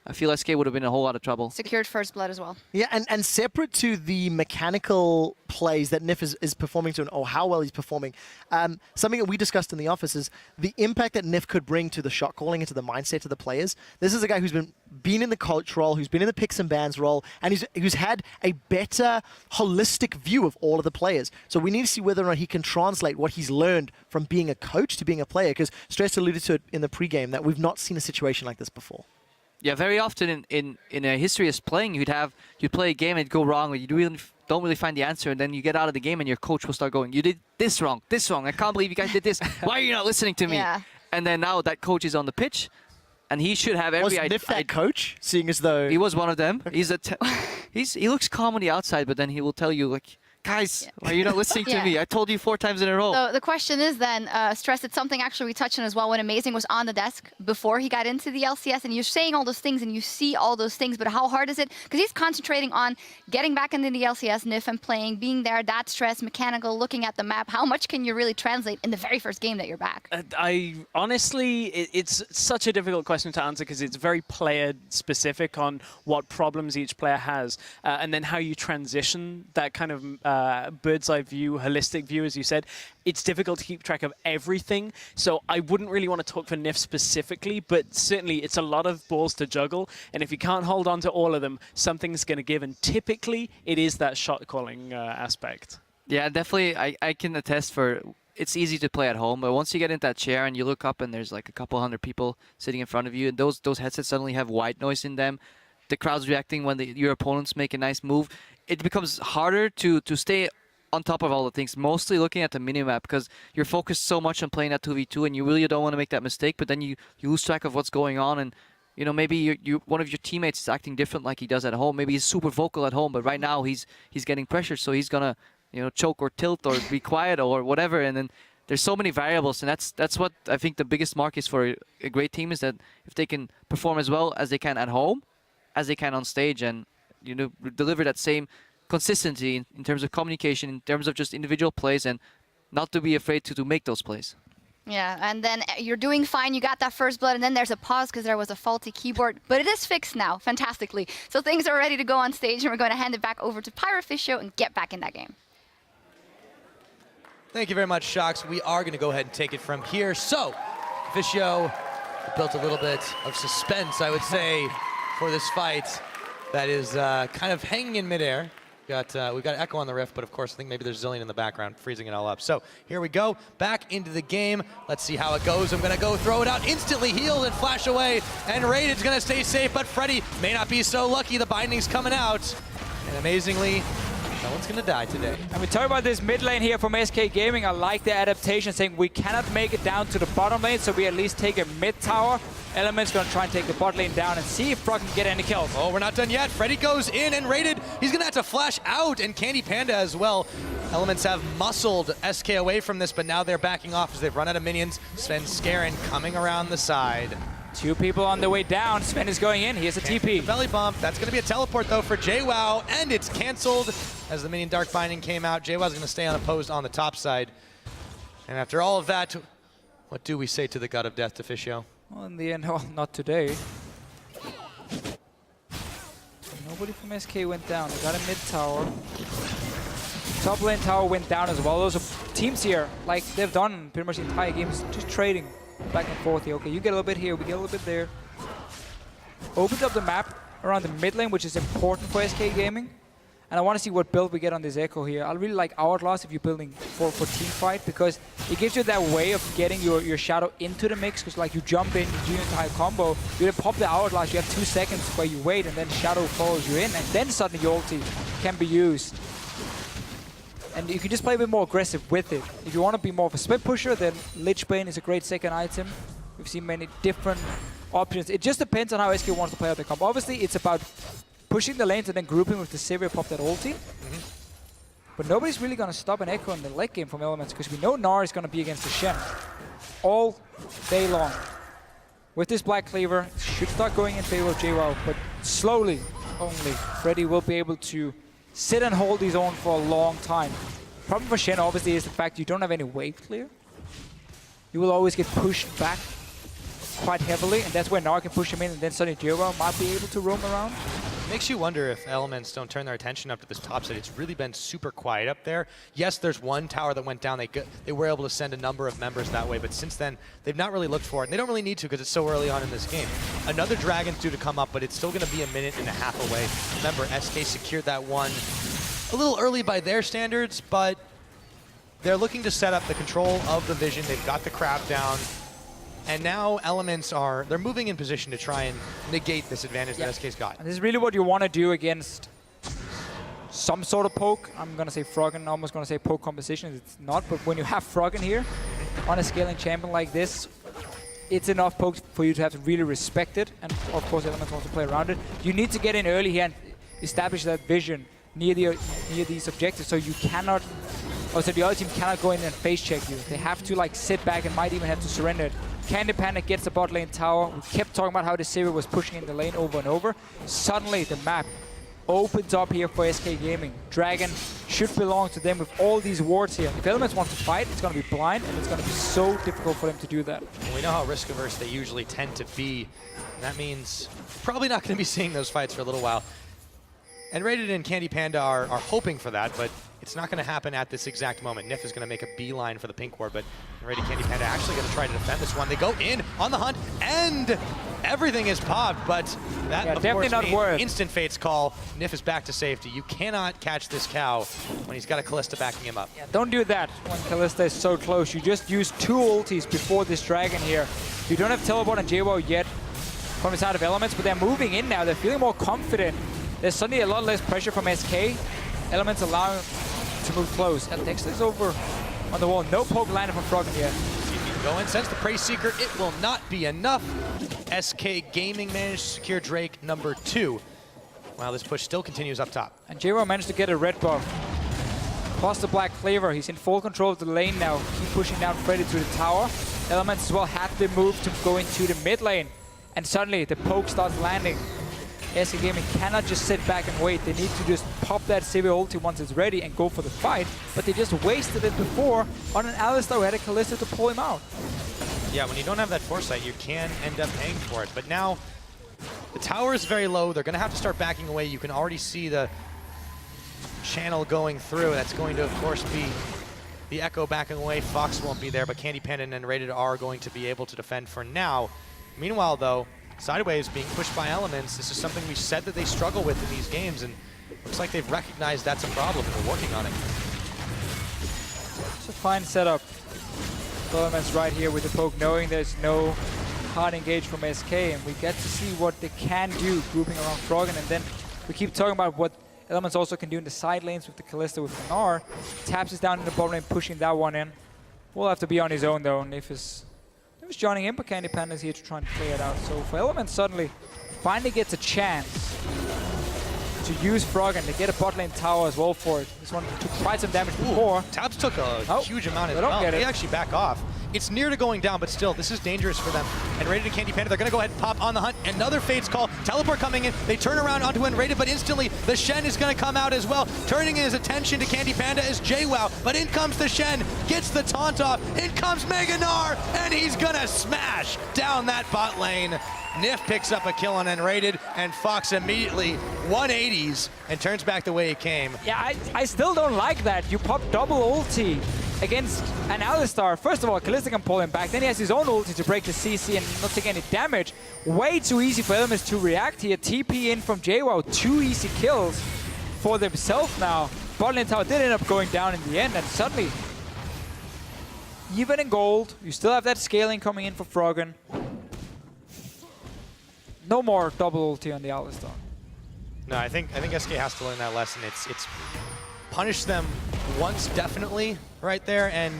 I feel SK would have been in a whole lot of trouble. Secured first blood as well. Yeah, and separate to the mechanical plays that Nif is performing to, or how well he's performing, something that we discussed in the office is the impact that Nif could bring to the shot calling and to the mindset of the players. This is a guy who's been in the coach role, who's been in the picks and bans role, and who's had a better holistic view of all of the players. So we need to see whether or not he can translate what he's learned from being a coach to being a player, because Stress alluded to it in the pregame that we've not seen a situation like this before. Yeah, very often in a history of playing, you'd play a game and it'd go wrong, or you don't really find the answer, and then you get out of the game and your coach will start going, you did this wrong, I can't believe you guys did this. Why are you not listening to me? Yeah. And then now that coach is on the pitch, and he should have every idea. Was Nif that coach, seeing as though... He was one of them. He looks calm on the outside, but then he will tell you, like, guys, why are you not listening to me? I told you 4 times in a row. So the question is then, Stress, it's something actually we touched on as well when Amazing was on the desk before he got into the LCS, and you're saying all those things and you see all those things, but how hard is it? Because he's concentrating on getting back into the LCS, Nif, and playing, being there, that Stress, mechanical, looking at the map. How much can you really translate in the very first game that you're back? I honestly, it's such a difficult question to answer because it's very player specific on what problems each player has, and then how you transition that kind of bird's eye view, holistic view, as you said. It's difficult to keep track of everything, so I wouldn't really want to talk for Nif specifically, but certainly it's a lot of balls to juggle, and if you can't hold on to all of them, something's going to give, and typically it is that shot calling aspect. Yeah, definitely. I can attest for it's easy to play at home, but once you get into that chair and you look up and there's like a couple hundred people sitting in front of you, and those headsets suddenly have white noise in them, the crowd's reacting when your opponents make a nice move, it becomes harder to stay on top of all the things, mostly looking at the minimap, because you're focused so much on playing that 2v2 and you really don't want to make that mistake, but then you lose track of what's going on, and maybe one of your teammates is acting different like he does at home. Maybe he's super vocal at home, but right now he's getting pressure, so he's gonna choke or tilt or be quiet or whatever, and then there's so many variables, and that's what I think the biggest mark is for a great team, is that if they can perform as well as they can at home as they can on stage, and deliver that same consistency in terms of communication, in terms of just individual plays, and not to be afraid to make those plays. Yeah, and then you're doing fine. You got that first blood, and then there's a pause because there was a faulty keyboard. But it is fixed now, fantastically. So things are ready to go on stage, and we're going to hand it back over to Pyroficio and get back in that game. Thank you very much, Shocks. We are going to go ahead and take it from here. So, Ficio built a little bit of suspense, I would say, for this fight that is kind of hanging in midair. We've got Echo on the rift, but of course I think maybe there's Zillion in the background freezing it all up. So here we go, back into the game. Let's see how it goes. I'm gonna go throw it out, instantly healed and flash away, and Raided's gonna stay safe, but Freddy may not be so lucky. The binding's coming out, and amazingly, no one's gonna die today. And we talk about this mid lane here from SK Gaming. I like the adaptation, saying we cannot make it down to the bottom lane, so we at least take a mid tower. Element's gonna try and take the bot lane down and see if Frog can get any kills. Oh, we're not done yet. Freddy goes in and Raided. He's gonna have to flash out, and Candy Panda as well. Elements have muscled SK away from this, but now they're backing off as they've run out of minions. Sven Skarin coming around the side. 2 people on the way down. Sven is going in. He has a TP. Belly bump. That's going to be a teleport, though, for JWoww, and it's canceled as the minion Dark Binding came out. JWoww's going to stay unopposed on the top side. And after all of that, what do we say to the God of Death, Deficio? Well, in the end, well, not today. Nobody from SK went down. They got a mid tower. Top lane tower went down as well. Those are teams here, like they've done pretty much the entire game, just trading back and forth here. Okay, you get a little bit here, we get a little bit there. Opens up the map around the mid lane, which is important for SK Gaming. And I want to see what build we get on this Echo here. I really like Hourglass if you're building for team fight, because it gives you that way of getting your Shadow into the mix, because like you jump in, you do your entire combo, you pop the Hourglass, you have 2 seconds where you wait, and then Shadow follows you in, and then suddenly your ulti can be used. And you can just play a bit more aggressive with it. If you want to be more of a split pusher, then Lich Bane is a great second item. We've seen many different options. It just depends on how SK wants to play out the comp. Obviously, it's about pushing the lanes and then grouping with the Sivir pop that ulti. But nobody's really going to stop an Echo in the late game from Elements, because we know Gnar is going to be against the Shen all day long. With this Black Cleaver, it should start going in favor of JWoww, but slowly only. Freddy will be able to sit and hold his own for a long time. Problem for Shen obviously is the fact you don't have any wave clear. You will always get pushed back quite heavily, and that's where Nar can push him in, and then suddenly JWoww might be able to roam around. Makes you wonder if Elements don't turn their attention up to this top side. It's really been super quiet up there. Yes, there's one tower that went down. They were able to send a number of members that way, but since then, they've not really looked for it. And they don't really need to because it's so early on in this game. Another Dragon's due to come up, but it's still going to be a minute and a half away. Remember, SK secured that one a little early by their standards, but they're looking to set up the control of the vision. They've got the crab down. And now Elements they're moving in position to try and negate this advantage that SK's got. And this is really what you want to do against some sort of poke. I'm going to say Froggen, almost going to say poke composition. It's not, but when you have Froggen here on a scaling champion like this, it's enough poke for you to have to really respect it. And of course, Elements wants to play around it. You need to get in early here and establish that vision near these objectives, so you cannot, so the other team cannot go in and face check you. They have to like sit back and might even have to surrender it. Candy Panda gets the bot lane tower. We kept talking about how the Sivir was pushing in the lane over and over. Suddenly the map opens up here for SK Gaming. Dragon should belong to them with all these wards here. If Elements want to fight, it's going to be blind, and it's going to be so difficult for them to do that. We know how risk averse they usually tend to be. That means probably not going to be seeing those fights for a little while. And Rated and Candy Panda are hoping for that, but it's not going to happen at this exact moment. Nif is going to make a beeline for the pink ward, but Rated Candy Panda actually going to try to defend this one. They go in on the hunt, and everything is popped, but that, of course, means instant Fate's call. Nif is back to safety. You cannot catch this cow when he's got a Kalista backing him up. Yeah, don't do that when Kalista is so close. You just use 2 ultis before this Dragon here. You don't have teleport on JWoww yet from the side of Elements, but they're moving in now. They're feeling more confident. There's suddenly a lot less pressure from SK. Elements allowing to move close. And Dexter is over on the wall. No poke landed from Froggen yet. Go in, sends the Prey Seeker. It will not be enough. SK Gaming managed to secure Drake number 2. While this push still continues up top. And JWoww managed to get a red buff. Plus the Black Cleaver. He's in full control of the lane now. Keep pushing down Freddy to the tower. Elements as well had the move to go into the mid lane. And suddenly the poke starts landing. SK Gaming cannot just sit back and wait. They need to just pop that Sivir ulti once it's ready and go for the fight. But they just wasted it before on an Alistar who had a Kalista to pull him out. Yeah, when you don't have that foresight, you can end up paying for it. But now, the tower is very low. They're going to have to start backing away. You can already see the channel going through. That's going to, of course, be the Echo backing away. Fox won't be there, but Candy Panda and Rated are going to be able to defend for now. Meanwhile, though, Sideways being pushed by Elements. This is something we said that they struggle with in these games, and looks like they've recognized that's a problem and they're working on it. It's a fine setup. Elements right here with the poke, knowing there's no hard engage from SK, and we get to see what they can do grouping around Froggen, and then we keep talking about what Elements also can do in the side lanes with the Kalista with Gnar. Taps is down in the bottom lane, pushing that one in. Will have to be on his own though, and if is joining in, but Candy Panda is here to try and play it out. So for Elements suddenly finally gets a chance to use Froggen. They get a bot lane tower as well for it. This one took quite some damage before. Tabs took a huge amount as well. They actually back off. It's near to going down, but still, this is dangerous for them. And Rated and Candy Panda, they're going to go ahead and pop on the hunt. Another Fate's call. Teleport coming in. They turn around onto Rated, but instantly the Shen is going to come out as well. Turning his attention to Candy Panda is JWoww, but in comes the Shen, gets the taunt off. In comes Mega Gnar, and he's going to smash down that bot lane. Nif picks up a kill on Rated, and Fox immediately 180s and turns back the way he came. Yeah, I still don't like that. You pop double ulti against an Alistar. First of all, Kalista can pull him back. Then he has his own ulti to break the CC and not take any damage. Way too easy for Elements to react here. TP in from JWoww. 2 easy kills for themselves now. Bot lane tower did end up going down in the end, and suddenly, even in gold, you still have that scaling coming in for Froggen. No more double ulti on the Alistar. No, I think SK has to learn that lesson. It's punished them once definitely right there, and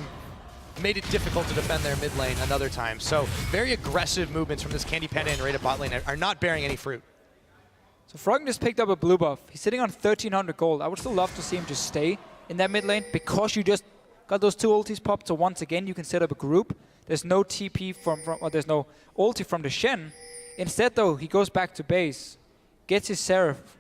made it difficult to defend their mid lane another time. So very aggressive movements from this Candy Panda and Rated bot lane are not bearing any fruit. So Froggen just picked up a blue buff. He's sitting on 1300 gold. I would still love to see him just stay in that mid lane because you just got those 2 ultis popped. So once again, you can set up a group. There's no TP or there's no ulti from the Shen. Instead, though, he goes back to base, gets his Seraph.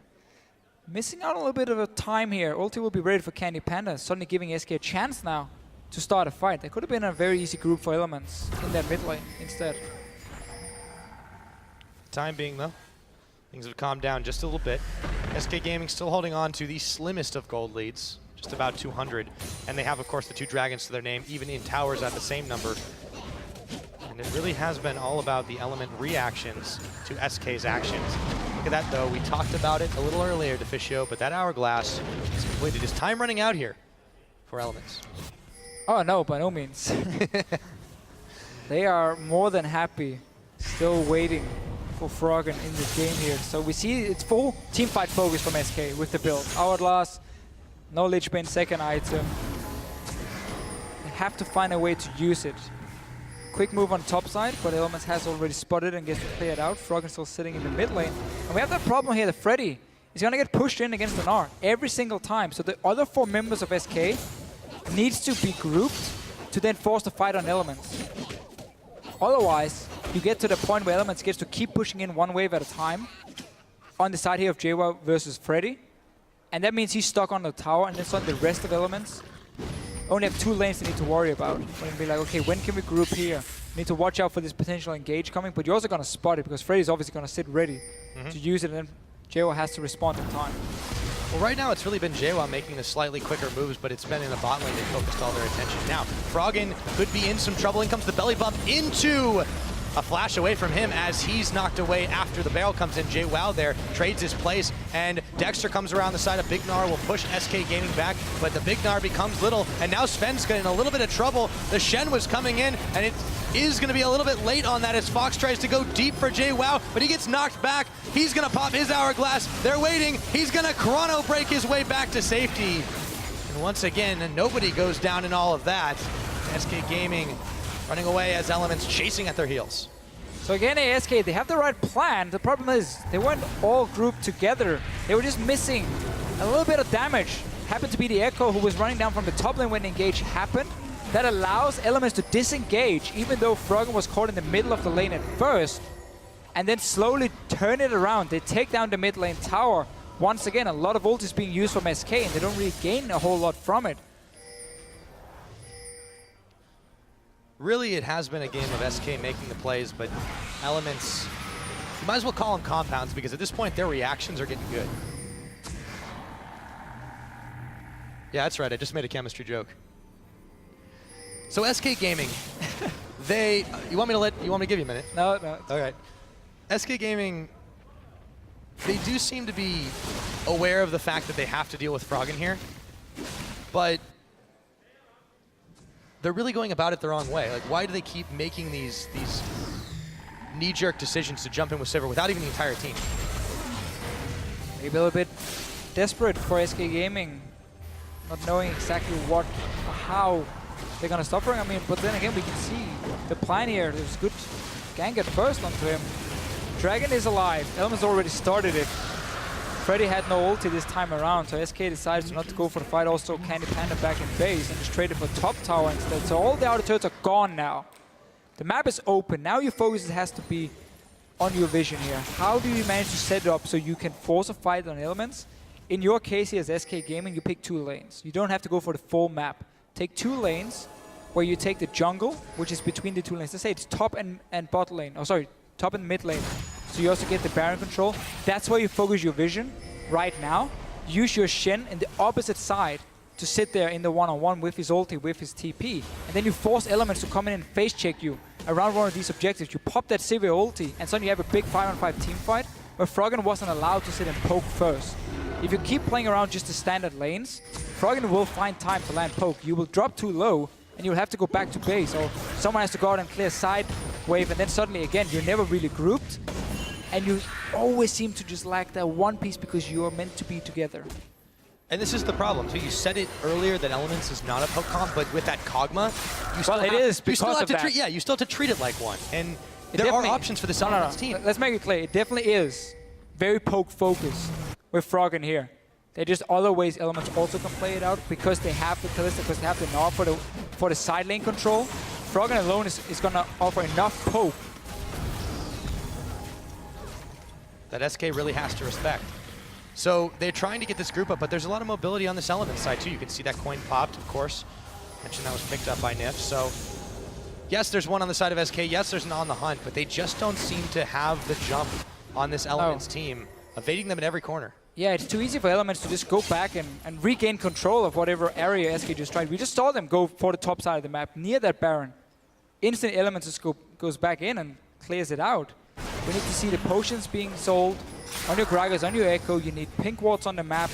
Missing out a little bit of a time here. Ulti will be ready for Candy Panda, suddenly giving SK a chance now to start a fight. There could have been a very easy group for Elements in that mid lane instead. time being, though. Things have calmed down just a little bit. SK Gaming still holding on to the slimmest of gold leads, just about 200. And they have, of course, the 2 dragons to their name, even in towers at the same number. And it really has been all about the element reactions to SK's actions. Look at that, though. We talked about it a little earlier, Deficio, but that hourglass is completed. Is time running out here for Elements? Oh, no, by no means. They are more than happy, still waiting for Froggen in this game here. So we see it's full teamfight focus from SK with the build. Hourglass, no Lich Bane second item. They have to find a way to use it. Quick move on top side, but Elements has already spotted and gets to play it out. Froggen still sitting in the mid lane. And we have that problem here that Freddy is going to get pushed in against an R every single time. So the other 4 members of SK needs to be grouped to then force the fight on Elements. Otherwise, you get to the point where Elements gets to keep pushing in 1 wave at a time on the side here of JWoww versus Freddy. And that means he's stuck on the tower, and then suddenly the rest of Elements only have 2 lanes they need to worry about. When you be like, okay, when can we group here? We need to watch out for this potential engage coming, but you're also going to spot it because Freddy's obviously going to sit ready to use it, and then JWoww has to respond in time. Well, right now it's really been JWoww making the slightly quicker moves, but it's been in the bot lane they focused all their attention. Now, Froggen could be in some trouble. In comes the belly bump into a flash away from him as he's knocked away after the barrel comes in. JWoww there trades his place, and Dexter comes around the side of Big Gnar, will push SK Gaming back, but the Big Gnar becomes little, and now Sven's in a little bit of trouble. The Shen was coming in, and it is going to be a little bit late on that as Fox tries to go deep for JWoww, but he gets knocked back. He's going to pop his hourglass. They're waiting. He's going to chrono break his way back to safety. And once again, nobody goes down in all of that. SK Gaming running away as Elements chasing at their heels. So again, ASK, they have the right plan. The problem is they weren't all grouped together. They were just missing a little bit of damage. Happened to be the Echo who was running down from the top lane when the engage happened. That allows Elements to disengage, even though Froggen was caught in the middle of the lane at first, and then slowly turn it around. They take down the mid lane tower. Once again, a lot of ult is being used from SK, and they don't really gain a whole lot from it. Really, it has been a game of SK making the plays, but Elements, you might as well call them compounds because at this point, their reactions are getting good. Yeah, that's right. I just made a chemistry joke. So SK Gaming, you want me to give you a minute? No. All right. SK Gaming, they do seem to be aware of the fact that they have to deal with Froggen here, but they're really going about it the wrong way. Like, why do they keep making these knee-jerk decisions to jump in with Sivir without even the entire team? Maybe a little bit desperate for SK Gaming, not knowing exactly what or how they're gonna stop Froggen. I mean, but then again, we can see the plan here. There's good gank at first onto him. Dragon is alive. Elements already started it. Freddy had no ulti this time around, so SK decides not to go for the fight. Also, Candy Panda back in base and just traded for top tower instead. So all the outer turrets are gone now. The map is open. Now your focus has to be on your vision here. How do you manage to set it up so you can force a fight on Elements? In your case here as SK Gaming, you pick 2 lanes. You don't have to go for the full map. Take 2 lanes where you take the jungle, which is between the 2 lanes. Let's say it's top and bot lane. Oh, sorry, top and mid lane. So you also get the Baron control. That's where you focus your vision right now. Use your Shen in the opposite side to sit there in the one-on-one with his ulti, with his TP. And then you force Elements to come in and face check you around one of these objectives. You pop that Sivir ulti, and suddenly you have a big 5-on-5 team fight where Froggen wasn't allowed to sit and poke first. If you keep playing around just the standard lanes, Froggen will find time to land poke. You will drop too low, and you'll have to go back to base, or someone has to go out and clear side wave, and then suddenly again, you're never really grouped. And you always seem to just lack that one piece because you are meant to be together. And this is the problem. So you said it earlier that Elements is not a poke comp, but with that Kog'Maw, you still you still have to treat it like one. And there are options for this Elements team. Let's make it clear. It definitely is very poke focused with Froggen here. They just other ways Elements also can play it out because they have the Kalista, because they have the Gnar for the side lane control. Froggen alone is going to offer enough poke that SK really has to respect. So they're trying to get this group up, but there's a lot of mobility on this Element side too. You can see that coin popped, of course. Mentioned that was picked up by Nif. So Yes, there's one on the side of SK. Yes, there's an on the hunt, but they just don't seem to have the jump on this Elements team, evading them in every corner. Yeah, it's too easy for Elements to just go back and regain control of whatever area SK just tried. We just saw them go for the top side of the map, near that Baron. Instant Elements just goes back in and clears it out. We need to see the potions being sold. On your Gragas, on your Echo, you need pink wards on the map.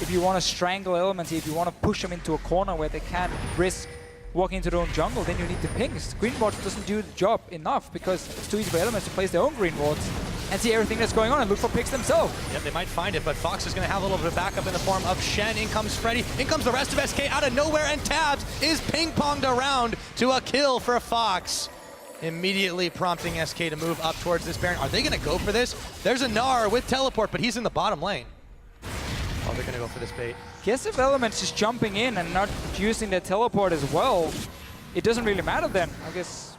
If you want to strangle Elements, if you want to push them into a corner where they can't risk walking into their own jungle, then you need the pings. Green wards doesn't do the job enough because it's too easy for Elements to place their own green wards and see everything that's going on and look for picks themselves. Yep, they might find it, but Fox is going to have a little bit of backup in the form of Shen. In comes Freddy. In comes the rest of SK out of nowhere, and Tabs is ping-ponged around to a kill for Fox, immediately prompting SK to move up towards this Baron. Are they going to go for this? There's a Gnar with teleport, but he's in the bottom lane. Oh, they're going to go for this bait. Guess if Elements is jumping in and not using their teleport as well, it doesn't really matter then. I guess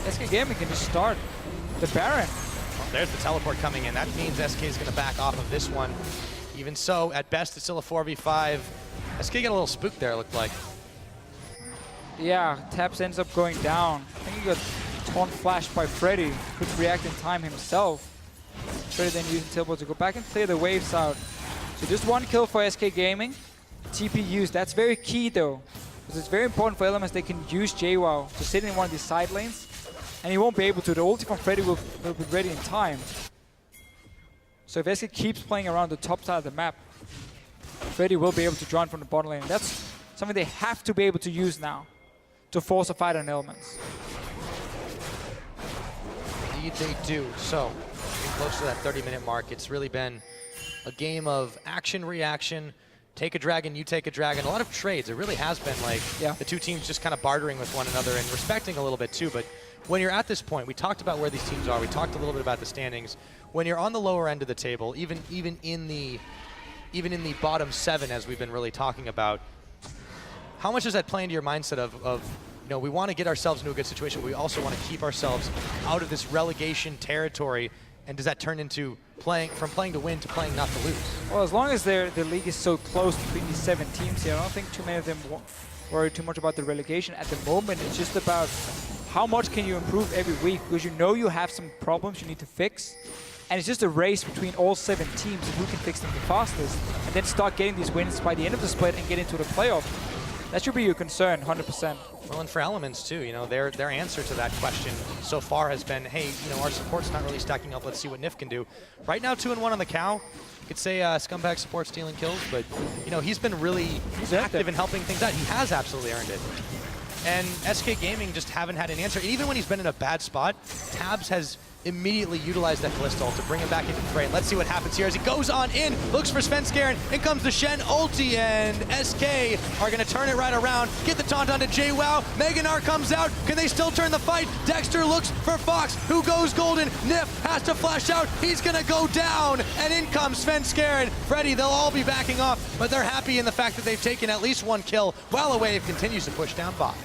SK Gaming can just start the Baron. Well, there's the teleport coming in. That means SK is going to back off of this one. Even so, at best, it's still a 4v5. SK got a little spooked there, it looked like. Yeah, Taps ends up going down. I think he got taunt flashed by Freddy. Could react in time himself. Freddy then using teleport to go back and clear the waves out. So just one kill for SK Gaming. TP used. That's very key though, because it's very important for Elements they can use JWoww to sit in one of these side lanes, and he won't be able to. The ulti from Freddy will be ready in time. So if SK keeps playing around the top side of the map, Freddy will be able to join from the bottom lane. That's something they have to be able to use now to force a fight on Elements. Indeed they do. So, getting close to that 30-minute mark, it's really been a game of action, reaction, take a dragon, you take a dragon, a lot of trades. It really has been like the two teams just kind of bartering with one another and respecting a little bit too. But when you're at this point, we talked about where these teams are, we talked a little bit about the standings. When you're on the lower end of the table, even in the bottom 7, as we've been really talking about, how much does that play into your mindset of you know, we want to get ourselves into a good situation, but we also want to keep ourselves out of this relegation territory? And does that turn into playing to win to playing not to lose? Well, as long as the league is so close between these 7 teams here, I don't think too many of them worry too much about the relegation at the moment. It's just about how much can you improve every week, because you know you have some problems you need to fix. And it's just a race between all 7 teams and who can fix them the fastest, and then start getting these wins by the end of the split and get into the playoff. That should be your concern, 100%. Well, and for Elements too, you know, their answer to that question so far has been, hey, you know, our support's not really stacking up. Let's see what Nif can do. Right now, 2-1 on the cow. You could say Scumbag support stealing kills, but you know, he's been really active in helping things out. He has absolutely earned it. And SK Gaming just haven't had an answer. And even when he's been in a bad spot, Tabs has immediately utilized that Callisto to bring him back into the fray. Let's see what happens here as he goes on in, looks for Svenskeren, in comes the Shen ulti, and SK are going to turn it right around, get the taunt onto JWoww. Meganar comes out, can they still turn the fight? Dexter looks for Fox, who goes golden. Nif has to flash out, he's going to go down, and in comes Svenskeren. Freddy, they'll all be backing off, but they're happy in the fact that they've taken at least one kill, while a wave continues to push down bot.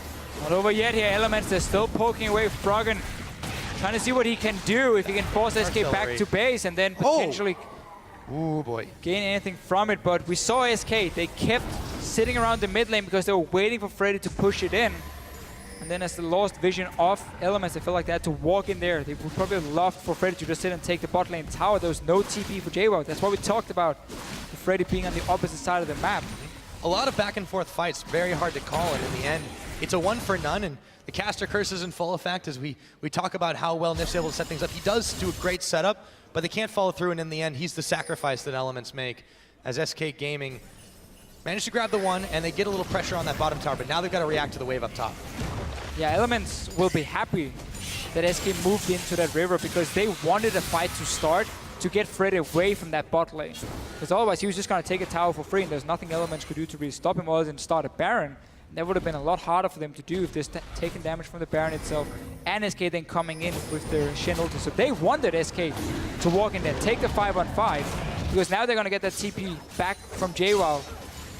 Not over yet here, Elements, they're still poking away Froggen. Trying to see what he can do, if he can force SK back to base and then potentially gain anything from it. But we saw SK, they kept sitting around the mid lane because they were waiting for Freddy to push it in. And then as they lost vision of Elements, they felt like they had to walk in there. They would probably have loved for Freddy to just sit and take the bot lane tower. There was no TP for JWoww. That's what we talked about, Freddy being on the opposite side of the map. A lot of back and forth fights, very hard to call, and in the end, it's a 1 for none, and the caster curse is in full effect as we talk about how well Nif's able to set things up. He does do a great setup, but they can't follow through, and in the end, he's the sacrifice that Elements make as SK Gaming managed to grab the 1, and they get a little pressure on that bottom tower, but now they've got to react to the wave up top. Yeah, Elements will be happy that SK moved into that river because they wanted a fight to start to get Freddy away from that bot lane. Because otherwise he was just going to take a tower for free and there's nothing Elements could do to really stop him other than start a Baron. And that would have been a lot harder for them to do if they're taking damage from the Baron itself and SK then coming in with their Shen ulti. So they wanted SK to walk in there, take the 5-on-5, because now they're going to get that TP back from JWoww.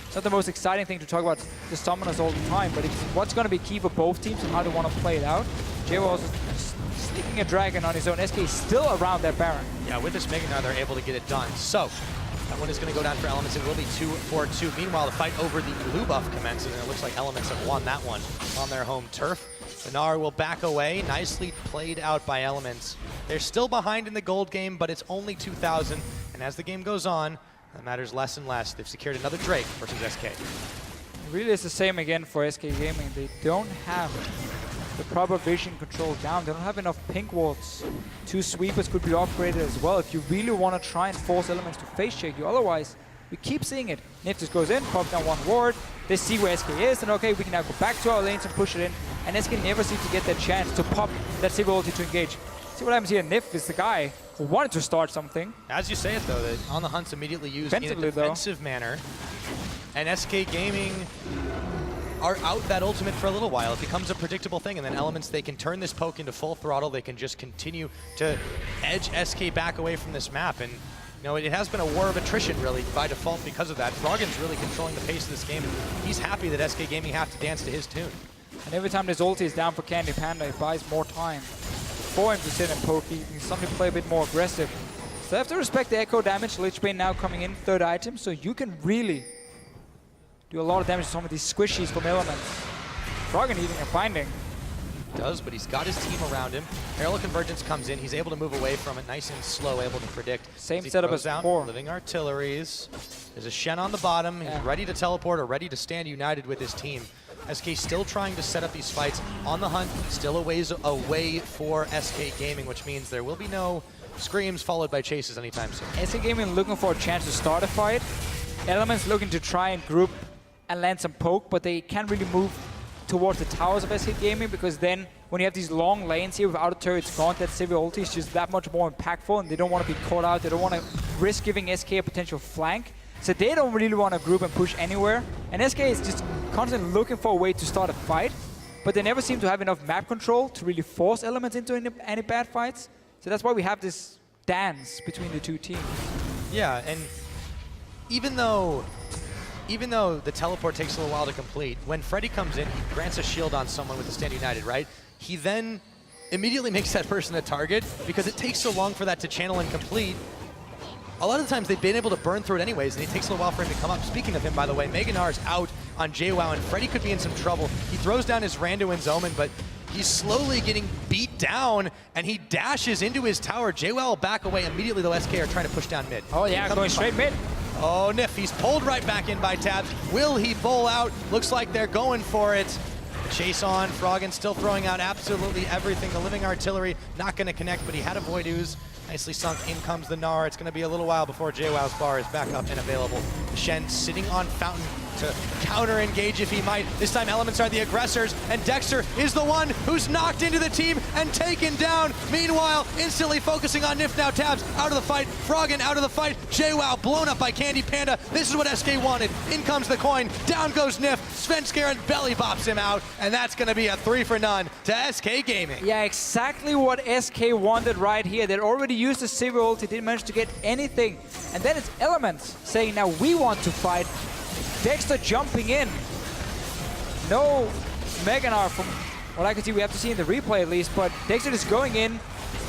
It's not the most exciting thing to talk about the summoners all the time, but it's what's going to be key for both teams and how they want to play it out. JWoww is sticking a dragon on his own. SK is still around that Baron. Yeah, with this Meganar, they're able to get it done. So, that one is going to go down for Elements. It will be 2-4-2. Meanwhile, the fight over the blue buff commences, and it looks like Elements have won that one on their home turf. Benar will back away. Nicely played out by Elements. They're still behind in the gold game, but it's only 2,000. And as the game goes on, that matters less and less. They've secured another Drake versus SK. It really is the same again for SK Gaming. They don't have the proper vision control down. They don't have enough pink wards. 2 sweepers could be upgraded as well if you really want to try and force Elements to face check you. Otherwise, we keep seeing it. Nif just goes in, pops down 1 ward. They see where SK is, and okay, we can now go back to our lanes and push it in. And SK never seems to get that chance to pop that Sivir ulti to engage. See what happens here. Nif is the guy who wanted to start something. As you say it though, the On the Hunt's immediately used in a defensive manner. And SK Gaming are out that ultimate for a little while. It becomes a predictable thing, and then Elements, they can turn this poke into full throttle. They can just continue to edge SK back away from this map. And you know, it has been a war of attrition, really, by default because of that. Froggen's really controlling the pace of this game. He's happy that SK Gaming have to dance to his tune. And every time this ulti is down for Candy Panda, it buys more time for him to sit and poke. He can suddenly play a bit more aggressive. So they have to respect the echo damage. Lich Bane now coming in, 3rd item, so you can really do a lot of damage to some of these squishies from Elements. Froggen eating a binding. Does, but he's got his team around him. Parallel Convergence comes in. He's able to move away from it, nice and slow, able to predict. Same setup as before. Living Artilleries. There's a Shen on the bottom. He's ready to teleport or ready to stand united with his team. SK still trying to set up these fights. On the Hunt, still a ways away for SK Gaming, which means there will be no screams followed by chases anytime soon. SK Gaming looking for a chance to start a fight. Elements looking to try and group and land some poke, but they can't really move towards the towers of SK Gaming, because then when you have these long lanes here with outer turrets gone, that Sivir ulti is just that much more impactful, and they don't want to be caught out. They don't want to risk giving SK a potential flank. So they don't really want to group and push anywhere. And SK is just constantly looking for a way to start a fight, but they never seem to have enough map control to really force Elements into any bad fights. So that's why we have this dance between the two teams. Yeah, and even though the teleport takes a little while to complete, when Freddy comes in, he grants a shield on someone with the Stand United, right? He then immediately makes that person a target because it takes so long for that to channel and complete. A lot of the times they've been able to burn through it anyways, and it takes a little while for him to come up. Speaking of him, by the way, Meganar's out on JWoww, and Freddy could be in some trouble. He throws down his Rando and Omen, but he's slowly getting beat down, and he dashes into his tower. JWoww will back away immediately, though SK are trying to push down mid. Oh yeah, going straight mid. Oh, Nif, he's pulled right back in by Tabs. Will he bowl out? Looks like they're going for it. Chase on, Froggen still throwing out absolutely everything. The Living Artillery not going to connect, but he had a Void Ooze. Nicely sunk, in comes the Gnar. It's going to be a little while before JWoww's bar is back up and available. Shen sitting on Fountain to counter-engage if he might. This time Elements are the aggressors, and Dexter is the one who's knocked into the team and taken down. Meanwhile, instantly focusing on Nif now. Tabs out of the fight, Froggen out of the fight. JWoww blown up by Candy Panda. This is what SK wanted. In comes the coin, down goes Nif. Svenskeren belly bops him out, and that's going to be a 3 for none to SK Gaming. Yeah, exactly what SK wanted right here. They'd already used the Sivir ult, didn't manage to get anything. And then it's Elements saying, now we want to fight. Dexter jumping in. No Meganar from what I can see. We have to see in the replay at least, but Dexter is going in.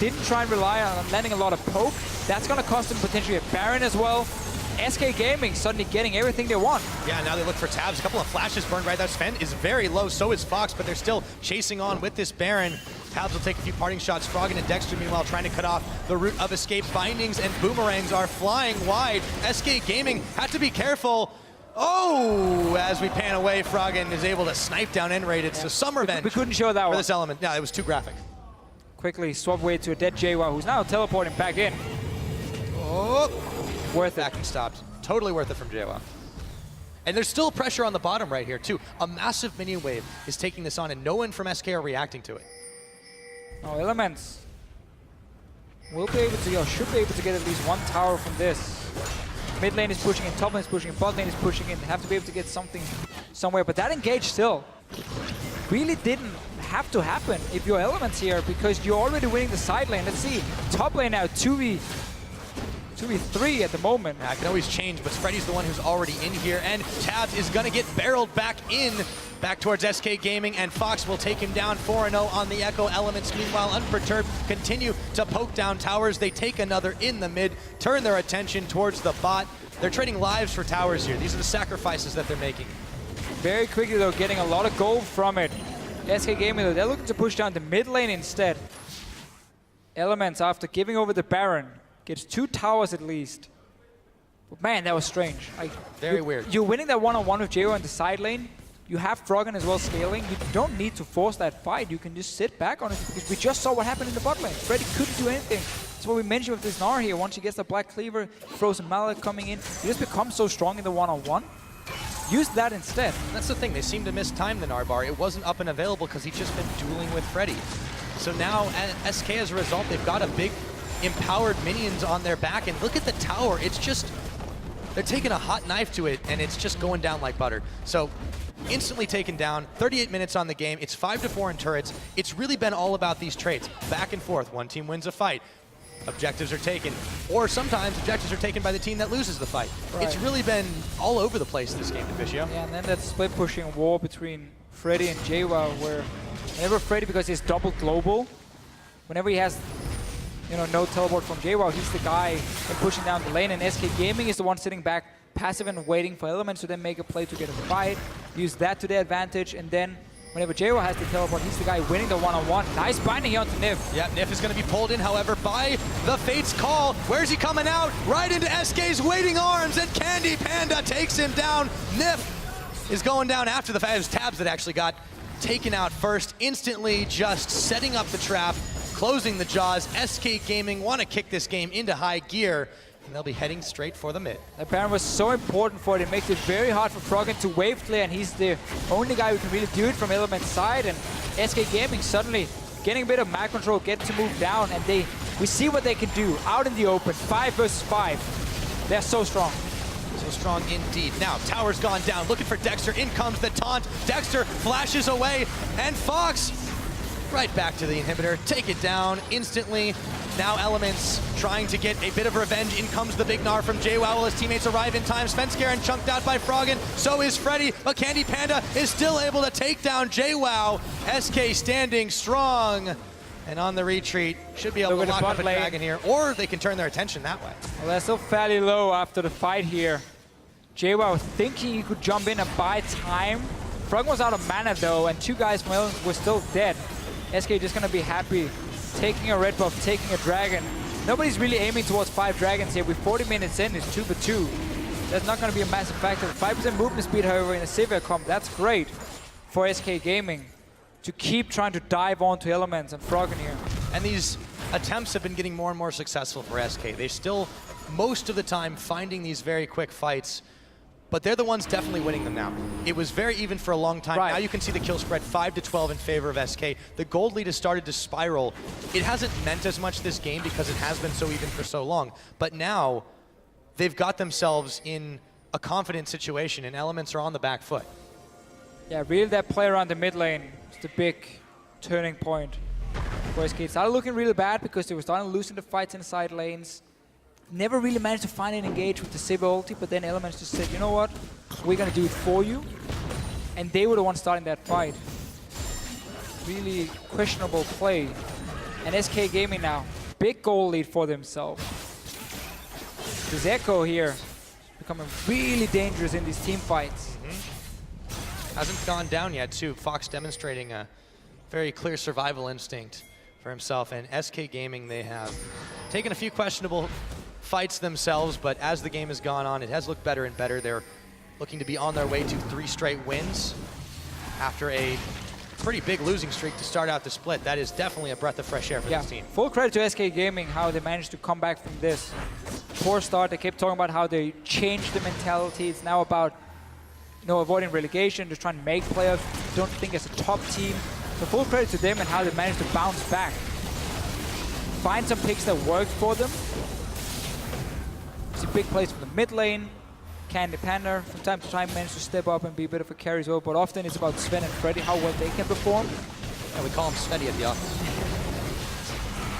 Didn't try and rely on landing a lot of poke. That's going to cost him potentially a Baron as well. SK Gaming suddenly getting everything they want. Yeah, now they look for Tabs. A couple of flashes burned right there. Sven is very low, so is Fox, but they're still chasing on with this Baron. Tabs will take a few parting shots. Froggen and Dexter, meanwhile, trying to cut off the route of escape. Bindings and boomerangs are flying wide. SK Gaming had to be careful. Oh, as we pan away, Froggen is able to snipe down N-Raid. It's a summer bench. We couldn't show that for one. this element. Yeah, it was too graphic. Quickly swap away to a dead JWoww, who's now teleporting back in. Oh, Worth it. backing stops. Totally worth it from JWoww. And there's still pressure on the bottom right here, too. A massive minion wave is taking this on, and no one from SK are reacting to it. No, Elements will be able to, or should be able to get at least one tower from this. Mid lane is pushing in, top lane is pushing in, bot lane is pushing in. They have to be able to get something somewhere, but that engage still really didn't have to happen if you're Elements here, because you're already winning the side lane. Let's see, top lane now 2v3 at the moment. Yeah, it can always change, but Freddy's the one who's already in here, and Tabs is going to get barreled back in, back towards SK Gaming, and Fox will take him down 4-0 on the Echo. Elements, meanwhile, unperturbed, continue to poke down towers. They take another in the mid, turn their attention towards the bot. They're trading lives for towers here. These are the sacrifices that they're making. Very quickly, though, getting a lot of gold from it. SK Gaming, though, they're looking to push down the mid lane instead. Elements, after giving over the Baron, gets 2 towers at least. But man, that was strange. Like, Very weird. You're winning that one-on-one with JO in the side lane. You have Froggen as well scaling. You don't need to force that fight. You can just sit back on it. Because we just saw what happened in the bot lane. Freddy couldn't do anything. That's what we mentioned with this Gnar here. Once he gets the Black Cleaver, Frozen Mallet coming in, he just becomes so strong in the one-on-one. Use that instead. That's the thing. They seem to mistime the Narbar. It wasn't up and available because he'd just been dueling with Freddy. So now, SK, as a result, they've got a big empowered minions on their back. And look at the tower. It's just, they're taking a hot knife to it, and it's just going down like butter. So instantly taken down, 38 minutes on the game. It's 5-4 in turrets. It's really been all about these trades. Back and forth. One team wins a fight. Objectives are taken. Or sometimes objectives are taken by the team that loses the fight. Right. It's really been all over the place this game, Deficio. Yeah, and then that split pushing war between Freddy and JWoww, where whenever Freddy, because he's double global, whenever he has no teleport from JWoww, he's the guy pushing down the lane, and SK Gaming is the one sitting back, passive and waiting for Elements to then make a play to get a fight, use that to their advantage, and then whenever JWoww has the teleport, he's the guy winning the one-on-one. Nice binding here onto Nif. Yeah, Nif is going to be pulled in, however, by the Fate's Call. Where's he coming out? Right into SK's waiting arms, and Candy Panda takes him down. Nif is going down after the fact. It was Tabs that actually got taken out first, instantly just setting up the trap, closing the jaws. SK Gaming want to kick this game into high gear, and they'll be heading straight for the mid. That Baron was so important for it. It makes it very hard for Froggen to wave clear, and he's the only guy who can really do it from Element's side. And SK Gaming suddenly getting a bit of map control, get to move down, and we see what they can do out in the open. 5 versus 5. They're so strong. So strong indeed. Now, tower's gone down, looking for Dexter. In comes the taunt. Dexter flashes away, and Fox right back to the inhibitor. Take it down instantly. Now Elements trying to get a bit of revenge. In comes the big Gnar from JWoww while his teammates arrive in time. Svenskeren chunked out by Froggen. So is Freddy, but Candy Panda is still able to take down JWoww. SK standing strong. And on the retreat, should be able to lock up a dragon here, or they can turn their attention that way. Well, they're still fairly low after the fight here. JWoww thinking he could jump in and buy time. Froggen was out of mana though, and 2 guys from Elements were still dead. SK just gonna be happy taking a red buff, taking a dragon. Nobody's really aiming towards 5 dragons here. With 40 minutes in, it's 2 for 2. That's not gonna be a massive factor. 5% movement speed, however, in a severe comp, that's great for SK Gaming to keep trying to dive onto Elements and Froggen here. And these attempts have been getting more and more successful for SK. They're still, most of the time, finding these very quick fights, but they're the ones definitely winning them now. It was very even for a long time. Right. Now you can see the kill spread 5-12 in favor of SK. The gold lead has started to spiral. It hasn't meant as much this game because it has been so even for so long, but now they've got themselves in a confident situation, and Elements are on the back foot. Yeah, really that play around the mid lane is the big turning point for SK. It started looking really bad because they were starting to lose in the fights in the side lanes. Never really managed to find an engage with the Saber ulti, but then Elements just said, you know what, we're gonna do it for you. And they were the ones starting that fight. Really questionable play. And SK Gaming now, big goal lead for themselves. This Echo here becoming really dangerous in these team fights. Hasn't gone down yet, too. Fox demonstrating a very clear survival instinct for himself. And SK Gaming, they have taken a few questionable fights themselves, but as the game has gone on, it has looked better and better. They're looking to be on their way to 3 straight wins after a pretty big losing streak to start out the split. That is definitely a breath of fresh air for this team. Full credit to SK Gaming, how they managed to come back from this poor start. They kept talking about how they changed the mentality. It's now about avoiding relegation, just trying to make playoffs. Don't think it's a top team. So full credit to them and how they managed to bounce back. Find some picks that worked for them. See big plays from the mid lane. Candy Panda from time to time managed to step up and be a bit of a carry as well, but often it's about Sven and Freddy, how well they can perform. And we call him Svenny at the office.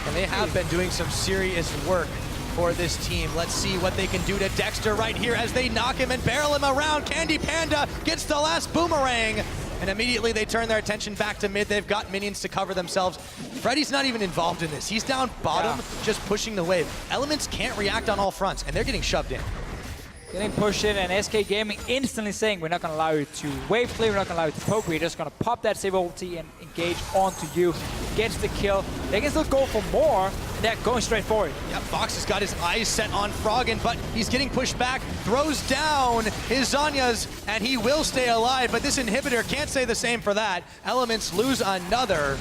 And they have been doing some serious work for this team. Let's see what they can do to Dexter right here as they knock him and barrel him around. Candy Panda gets the last boomerang. And immediately they turn their attention back to mid. They've got minions to cover themselves. Freddy's not even involved in this. He's down bottom, just pushing the wave. Elements can't react on all fronts, and they're getting shoved in. Getting pushed in, and SK Gaming instantly saying, we're not going to allow you to wave play, we're not going to allow you to poke, we're just going to pop that save ulti and engage onto you. Gets the kill. They can still go for more, and they're going straight for it. Yeah, Fox has got his eyes set on Froggen, but he's getting pushed back, throws down his Zanyas, and he will stay alive, but this inhibitor can't say the same for that. Elements lose another.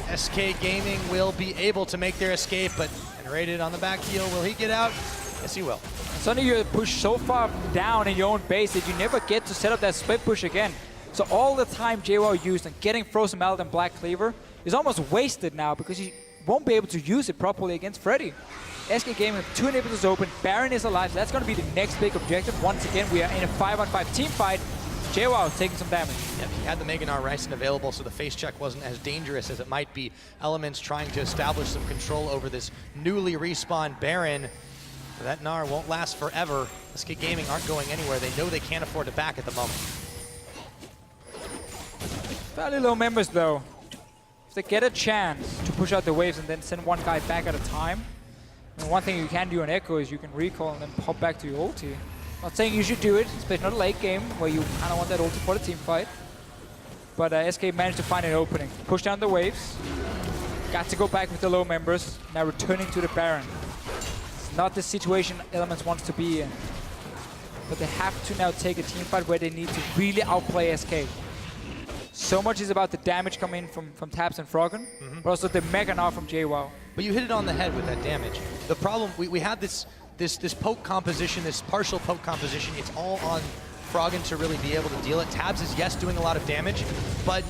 And SK Gaming will be able to make their escape, but rated on the back heel. Will he get out? Yes, he will. Suddenly you're pushed so far down in your own base that you never get to set up that split push again. So all the time JWoww used on getting Frozen Mallet and Black Cleaver is almost wasted now because he won't be able to use it properly against Freddy. SK Gaming with 2 inhibitors open, Baron is alive, so that's going to be the next big objective. Once again, we are in a 5-on-5 team fight. JWoww taking some damage. Yep, he had the Mega Gnar Ryzen available, so the face check wasn't as dangerous as it might be. Elements trying to establish some control over this newly respawned Baron. But that Gnar won't last forever. SK Gaming aren't going anywhere. They know they can't afford to back at the moment. Fairly low members though. If they get a chance to push out the waves and then send one guy back at a time, and one thing you can do on Echo is you can recall and then pop back to your ulti. Not saying you should do it, especially not a late game where you kind of want that ulti for the team fight. But SK managed to find an opening. Push down the waves. Got to go back with the low members. Now returning to the Baron. It's not the situation Elements wants to be in. But they have to now take a team fight where they need to really outplay SK. So much is about the damage coming in from Tabs and Froggen, but also the Mega Gnar from JWoww. But you hit it on the head with that damage. The problem, we had this poke composition, this partial poke composition. It's all on Froggen to really be able to deal it. Tabs is, yes, doing a lot of damage, but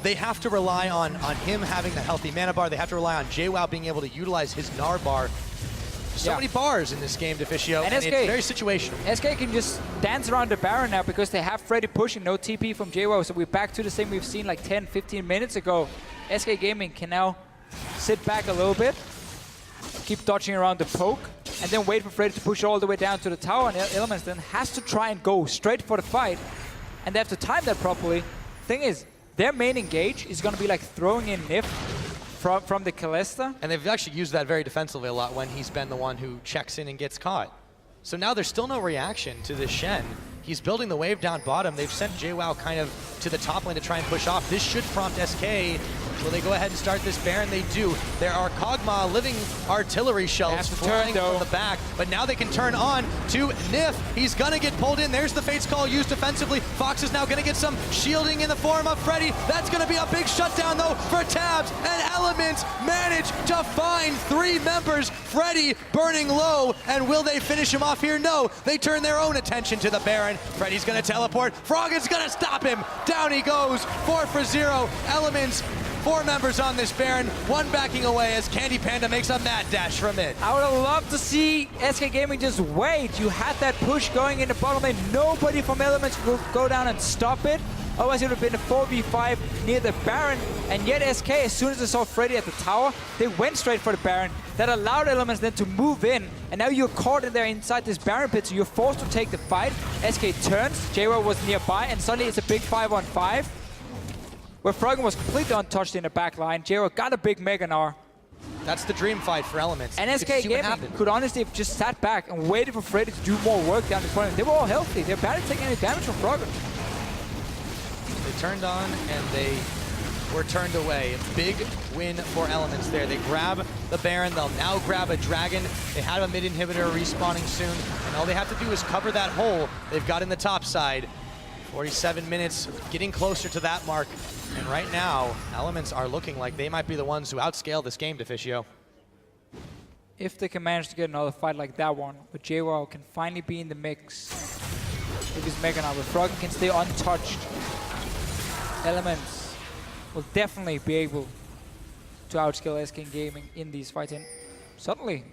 they have to rely on him having the healthy mana bar. They have to rely on JWoww being able to utilize his Gnar bar. So many bars in this game, Deficio, and it's very situational. SK can just dance around the Baron now because they have Freddy pushing, no TP from JWoww, so we're back to the same we've seen like 10, 15 minutes ago. SK Gaming can now sit back a little bit, keep dodging around the poke, and then wait for Freddy to push all the way down to the tower, and Elements then has to try and go straight for the fight, and they have to time that properly. Thing is, their main engage is going to be like throwing in Nif from the Kalista. And they've actually used that very defensively a lot when he's been the one who checks in and gets caught. So now there's still no reaction to this Shen. He's building the wave down bottom. They've sent JWoww kind of to the top lane to try and push off. This should prompt SK. Will they go ahead and start this Baron? They do. There are Kog'Maw living artillery shells flying from the back, but now they can turn on to Nif. He's gonna get pulled in. There's the Fate's Call used defensively. Fox is now gonna get some shielding in the form of Freddy. That's gonna be a big shutdown though for Tabs, and Elements manage to find 3 members. Freddy burning low, and will they finish him off here? No, they turn their own attention to the Baron. Freddy's gonna teleport. Froggen's gonna stop him. Down he goes, 4 for 0. Elements, 4 members on this Baron, 1 backing away as Candy Panda makes a mad dash from it. I would have loved to see SK Gaming just wait. You had that push going in the bottom lane. Nobody from Elements could go down and stop it. Otherwise it would have been a 4v5 near the Baron. And yet SK, as soon as they saw Freddy at the tower, they went straight for the Baron. That allowed Elements then to move in. And now you're caught in there inside this Baron pit, so you're forced to take the fight. SK turns, JWoww was nearby, and suddenly it's a big 5-on-5. Where Froggen was completely untouched in the back line. JWoww got a big Mega Gnar. That's the dream fight for Elements. And SK Gaming could honestly have just sat back and waited for Freddy to do more work down the front. They were all healthy. They're barely taking any damage from Froggen. They turned on and they were turned away. Big win for Elements there. They grab the Baron. They'll now grab a Dragon. They have a mid inhibitor respawning soon. And all they have to do is cover that hole they've got in the top side. 47 minutes, getting closer to that mark. And right now, Elements are looking like they might be the ones who outscale this game, Deficio. If they can manage to get another fight like that one, but JWoww can finally be in the mix with his Mega Gnar, but Froggen can stay untouched. Elements will definitely be able to outscale SK Gaming in these fights. And suddenly,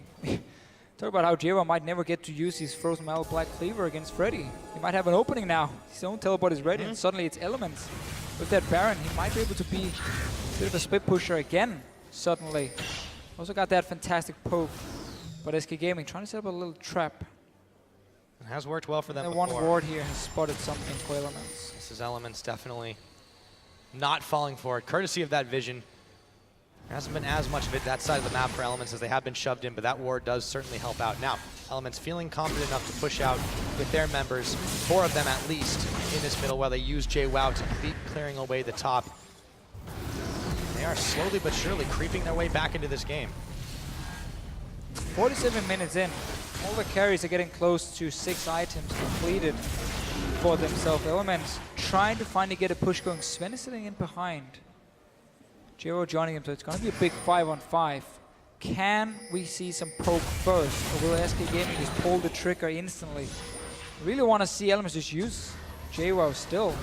talk about how JWoww might never get to use his Frozen Mallet Black Cleaver against Freddy. He might have an opening now. His own teleport is ready, and suddenly it's Elements. With that Baron, he might be able to be a bit of a split pusher again, suddenly. Also got that fantastic poke, but SK Gaming trying to set up a little trap. It has worked well for them And before. one ward here has spotted something for Elements. This is Elements definitely not falling for it, courtesy of that vision. There hasn't been as much of it that side of the map for Elements as they have been shoved in, but that ward does certainly help out. Now, Elements feeling confident enough to push out with their members, 4 of them at least, in this middle while they use JWoww to complete clearing away the top. They are slowly but surely creeping their way back into this game. 47 minutes in. All the carries are getting close to 6 items completed for themselves. Elements trying to finally get a push going. Sven is sitting in behind. JWoww joining him, so it's going to be a big 5-on-5. Can we see some poke first, or will SK Gaming just pull the trigger instantly? I really want to see Elements just use JWoww still.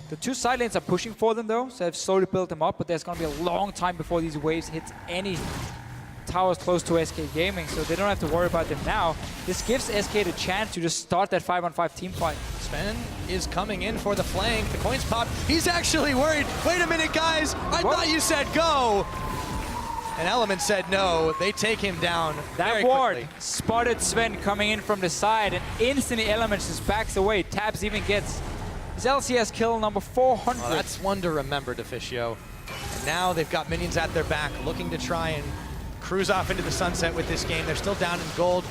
The 2 side lanes are pushing for them though, so they've slowly built them up, but there's going to be a long time before these waves hit any towers close to SK Gaming, so they don't have to worry about them now. This gives SK the chance to just start that 5-on-5 team fight. Sven is coming in for the flank. The coins pop. He's actually worried. Wait a minute, guys. I thought you said go. And Element said no. They take him down very ward quickly. spotted Sven coming in from the side, and instantly Elements just backs away. Tabs even gets his LCS kill number 400. Well, that's one to remember, Deficio. And now they've got minions at their back, looking to try and cruise off into the sunset with this game. They're still down in gold,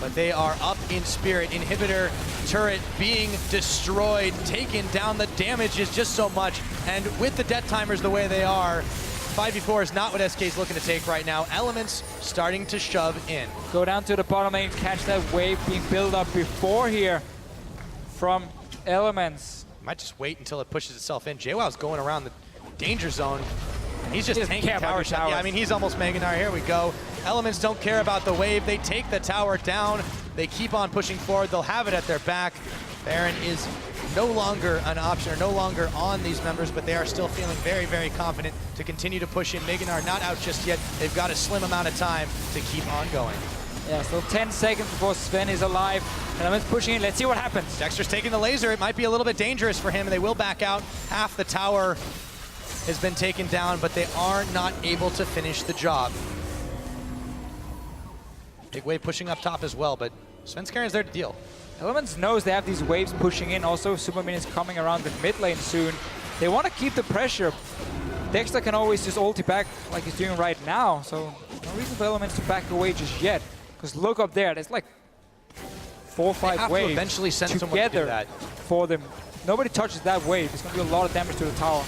but they are up in spirit. Inhibitor turret being destroyed, taken down. The damage is just so much. And with the death timers the way they are, 5v4 is not what SK is looking to take right now. Elements starting to shove in. Go down to the bottom lane, catch that wave being built up before here from Elements. Might just wait until it pushes itself in. JWoww's going around the danger zone. He's just tanking tower shot. Yeah, I mean, he's almost Mega Gnar. Here we go. Elements don't care about the wave. They take the tower down. They keep on pushing forward. They'll have it at their back. Baron is no longer an option, or no longer on these members, but they are still feeling very, very confident to continue to push in. Mega Gnar not out just yet. They've got a slim amount of time to keep on going. Yeah, so 10 seconds before Sven is alive. Elements pushing in. Let's see what happens. Dexter's taking the laser. It might be a little bit dangerous for him, and they will back out. Half the tower has been taken down, but they are not able to finish the job. Big wave pushing up top as well, but Svenskeren there to deal. Elements knows they have these waves pushing in. Also, Super Minions coming around the mid lane soon. They want to keep the pressure. Dexter can always just ulti back like he's doing right now, so no reason for Elements to back away just yet. Because look up there, there's like 4 or 5 waves eventually send someone to do together that. for them. Nobody touches that wave. There's going to be a lot of damage to the tower.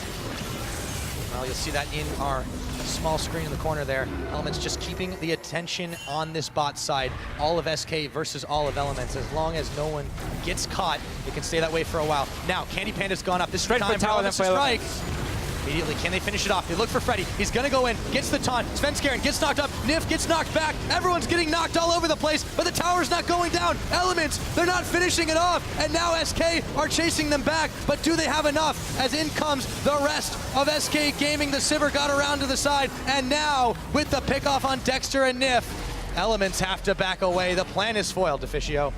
Well, you'll see that in our small screen in the corner there. Elements just keeping the attention on this bot side. All of SK versus all of Elements. As long as no one gets caught, it can stay that way for a while. Now, Candy Panda's gone up. This is the time for Elements to strike. Immediately, can they finish it off? They look for Freddy. He's gonna go in, gets the taunt. Svenskeren gets knocked up. Nif gets knocked back. Everyone's getting knocked all over the place, but the tower's not going down. Elements, they're not finishing it off. And now SK are chasing them back, but do they have enough? As in comes the rest of SK Gaming. The Sivir got around to the side, and now with the pickoff on Dexter and Nif, Elements have to back away. The plan is foiled, Deficio.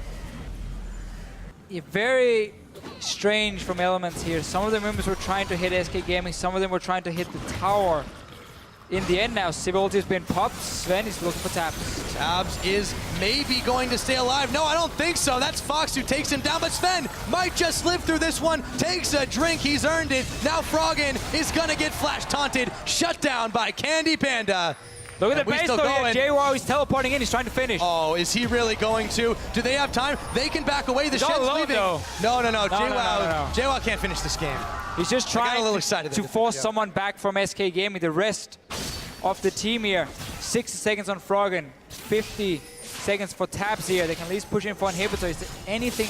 Very strange from Elements here. Some of the members were trying to hit SK Gaming, some of them were trying to hit the tower. In the end now, Sivir ulti has been popped. Sven is looking for Tabs. Tabs is maybe going to stay alive. No, I don't think so. That's Fox who takes him down, but Sven might just live through this one. Takes a drink, he's earned it. Now Froggen is gonna get flash taunted. Shut down by Candy Panda. Look at the base though here. JWoww is teleporting in, he's trying to finish. Oh, is he really going to? Do they have time? They can back away. The Shen's leaving. Though. No. No. JWoww can't finish this game. He's just trying to force someone back from SK Gaming. The rest of the team here. 60 seconds on Froggen, 50 seconds for Tabs here. They can at least push in for inhibitor. Is there anything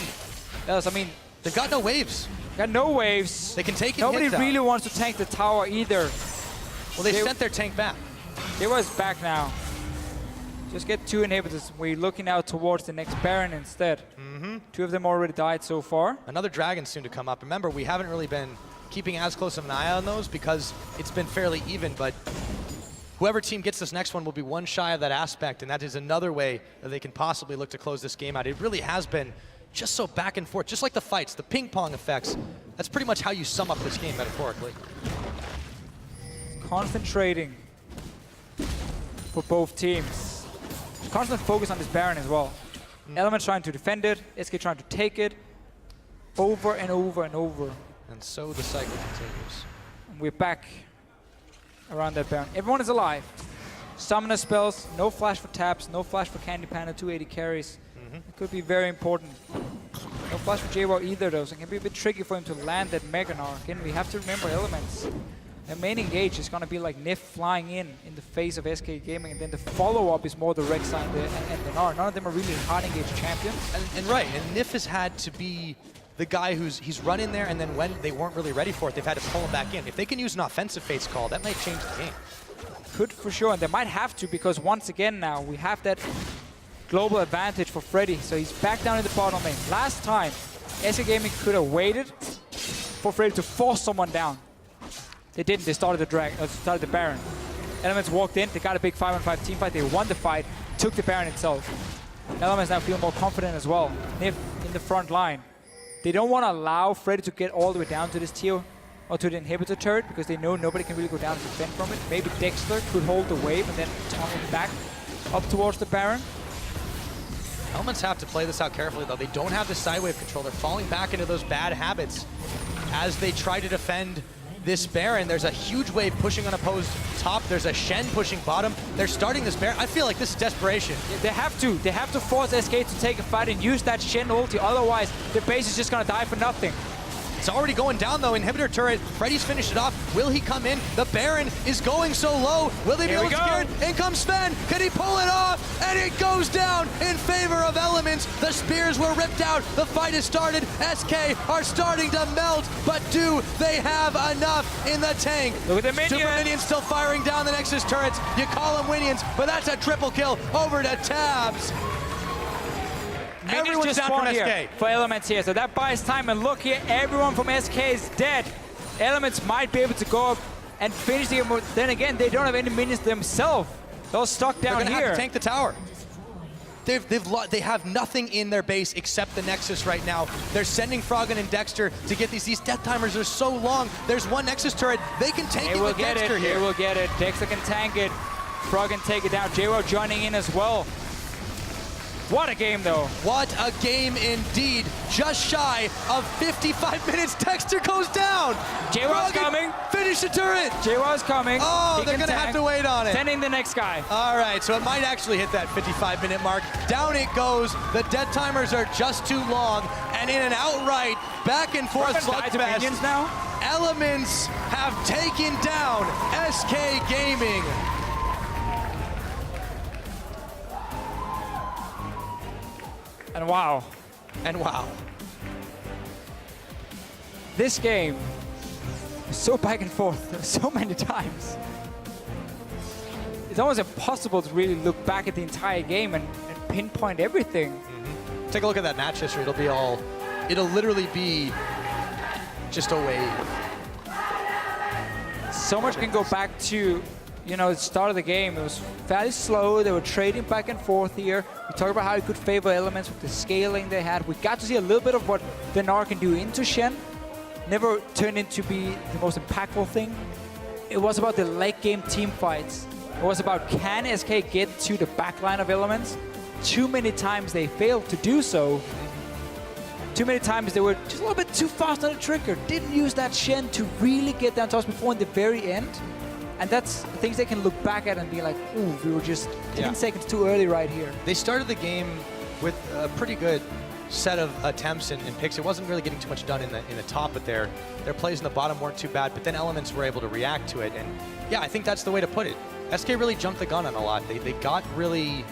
else? I mean, they've got no waves. Got no waves. They can take it. Nobody really wants to tank the tower either. Well, they sent their tank back. It was back now. Just get 2 inhibitors. We're looking out towards the next Baron instead. 2 of them already died so far. Another dragon soon to come up. Remember, we haven't really been keeping as close of an eye on those because it's been fairly even, but whoever team gets this next one will be one shy of that aspect, and that is another way that they can possibly look to close this game out. It really has been just so back and forth, just like the fights, the ping pong effects. That's pretty much how you sum up this game metaphorically. Concentrating for both teams. Constant focus on this Baron as well. Element trying to defend it, SK trying to take it over and over and over. And so the cycle continues. And we're back around that Baron. Everyone is alive. summoner spells, no flash for taps, no flash for Candy Panda, 280 carries. It could be very important. No flash for JWoww either though, so it can be a bit tricky for him to land that Mega Gnar. Again, we have to remember elements. The main engage is going to be like Nif flying in the face of SK Gaming, and then the follow-up is more the Rek'Sai and the Gnar. None of them are really hard engage champions. And right, and Nif has had to be the guy he's run in there, and then when they weren't really ready for it, they've had to pull him back in. If they can use an offensive Fates call, that might change the game. Could for sure, and they might have to, because once again now we have that global advantage for Freddy. So he's back down in the bottom lane. Last time, SK Gaming could have waited for Freddy to force someone down. They didn't. They started the Baron. Elements walked in. They got a big 5-on-5 team fight. They won the fight. Took the Baron itself. Elements now feel more confident as well. Nif in the front line. They don't want to allow Freddy to get all the way down to this tier or to the inhibitor turret because they know nobody can really go down and defend from it. Maybe Dexter could hold the wave and then tunnel back up towards the Baron. Elements have to play this out carefully, though. They don't have the side wave control. They're falling back into those bad habits as they try to defend this Baron. There's a huge wave pushing on opposed top. There's a Shen pushing bottom. They're starting this Baron. I feel like this is desperation. Yeah, they have to. They have to force SK to take a fight and use that Shen ulti. Otherwise, the base is just going to die for nothing. It's already going down, though. Inhibitor turret. Freddy's finished it off. Will he come in? The Baron is going so low. Will they be able to secure it? In comes Sven. Can he pull it off? And it goes down in favor of Elements. The spears were ripped out. The fight has started. SK are starting to melt. But do they have enough in the tank? Look at the minion. Super Minions still firing down the Nexus turrets. You call them Minions, but that's a triple kill over to Tabs. Everyone's just down from here SK. for Elements here, so that buys time. And look here, everyone from SK is dead. Elements might be able to go up and finish the game, but then again, they don't have any minions themselves. They're stuck down They're gonna here. have to tank the tower. They have nothing in their base except the Nexus right now. They're sending Froggen and Dexter to get these death timers are so long. There's one Nexus turret. They can tank it with Dexter here. They will get it. Dexter can tank it. Froggen take it down. JWoww joining in as well. What a game, though. What a game indeed. Just shy of 55 minutes. Dexter goes down. JWoww's coming. Finish the turret. JWoww's coming. Oh, they're going to have to wait on it. Sending the next guy. All right, so it might actually hit that 55-minute mark. Down it goes. The death timers are just too long. And in an outright back-and-forth slugfest, now. Elements have taken down SK Gaming. And wow. And wow. This game is so back and forth so many times. It's almost impossible to really look back at the entire game and pinpoint everything. Mm-hmm. Take a look at that match history. It'll literally be just a wave. So much can go back to, the start of the game. It was fairly slow. They were trading back and forth here. We talked about how it could favor Elements with the scaling they had. We got to see a little bit of what the Gnar can do into Shen. Never turned into be the most impactful thing. It was about the late game team fights. It was about, can SK get to the backline of Elements? Too many times they failed to do so. Too many times they were just a little bit too fast on the trigger. Didn't use that Shen to really get down to us before in the very end. And that's things they can look back at and be like, ooh, we were just 10 seconds too early right here. They started the game with a pretty good set of attempts and picks. It wasn't really getting too much done in the top, but their plays in the bottom weren't too bad. But then Elements were able to react to it. And yeah, I think that's the way to put it. SK really jumped the gun on a lot. They got really,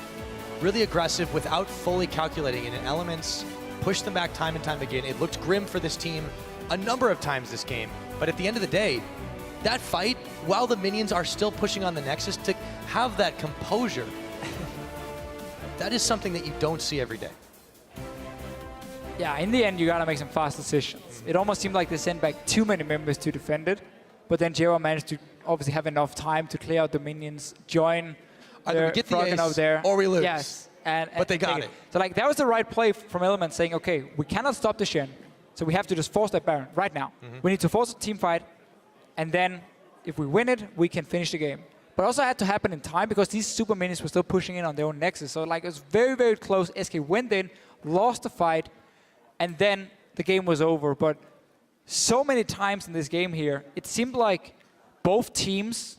really aggressive without fully calculating it. And Elements pushed them back time and time again. It looked grim for this team a number of times this game. But at the end of the day, that fight, while the minions are still pushing on the Nexus, to have that composure, that is something that you don't see every day. Yeah, in the end, you gotta make some fast decisions. It almost seemed like they sent back too many members to defend it, but then JWoww managed to obviously have enough time to clear out the minions, join either we get the ace up there, or we lose. Yes, but they got it. So like that was the right play from Elements, saying, okay, we cannot stop the Shen, so we have to just force that Baron right now. We need to force a team fight. And then, if we win it, we can finish the game. But also had to happen in time because these super minions were still pushing in on their own Nexus. So like it was very, very close. SK went in, lost the fight, and then the game was over. But so many times in this game here, it seemed like both teams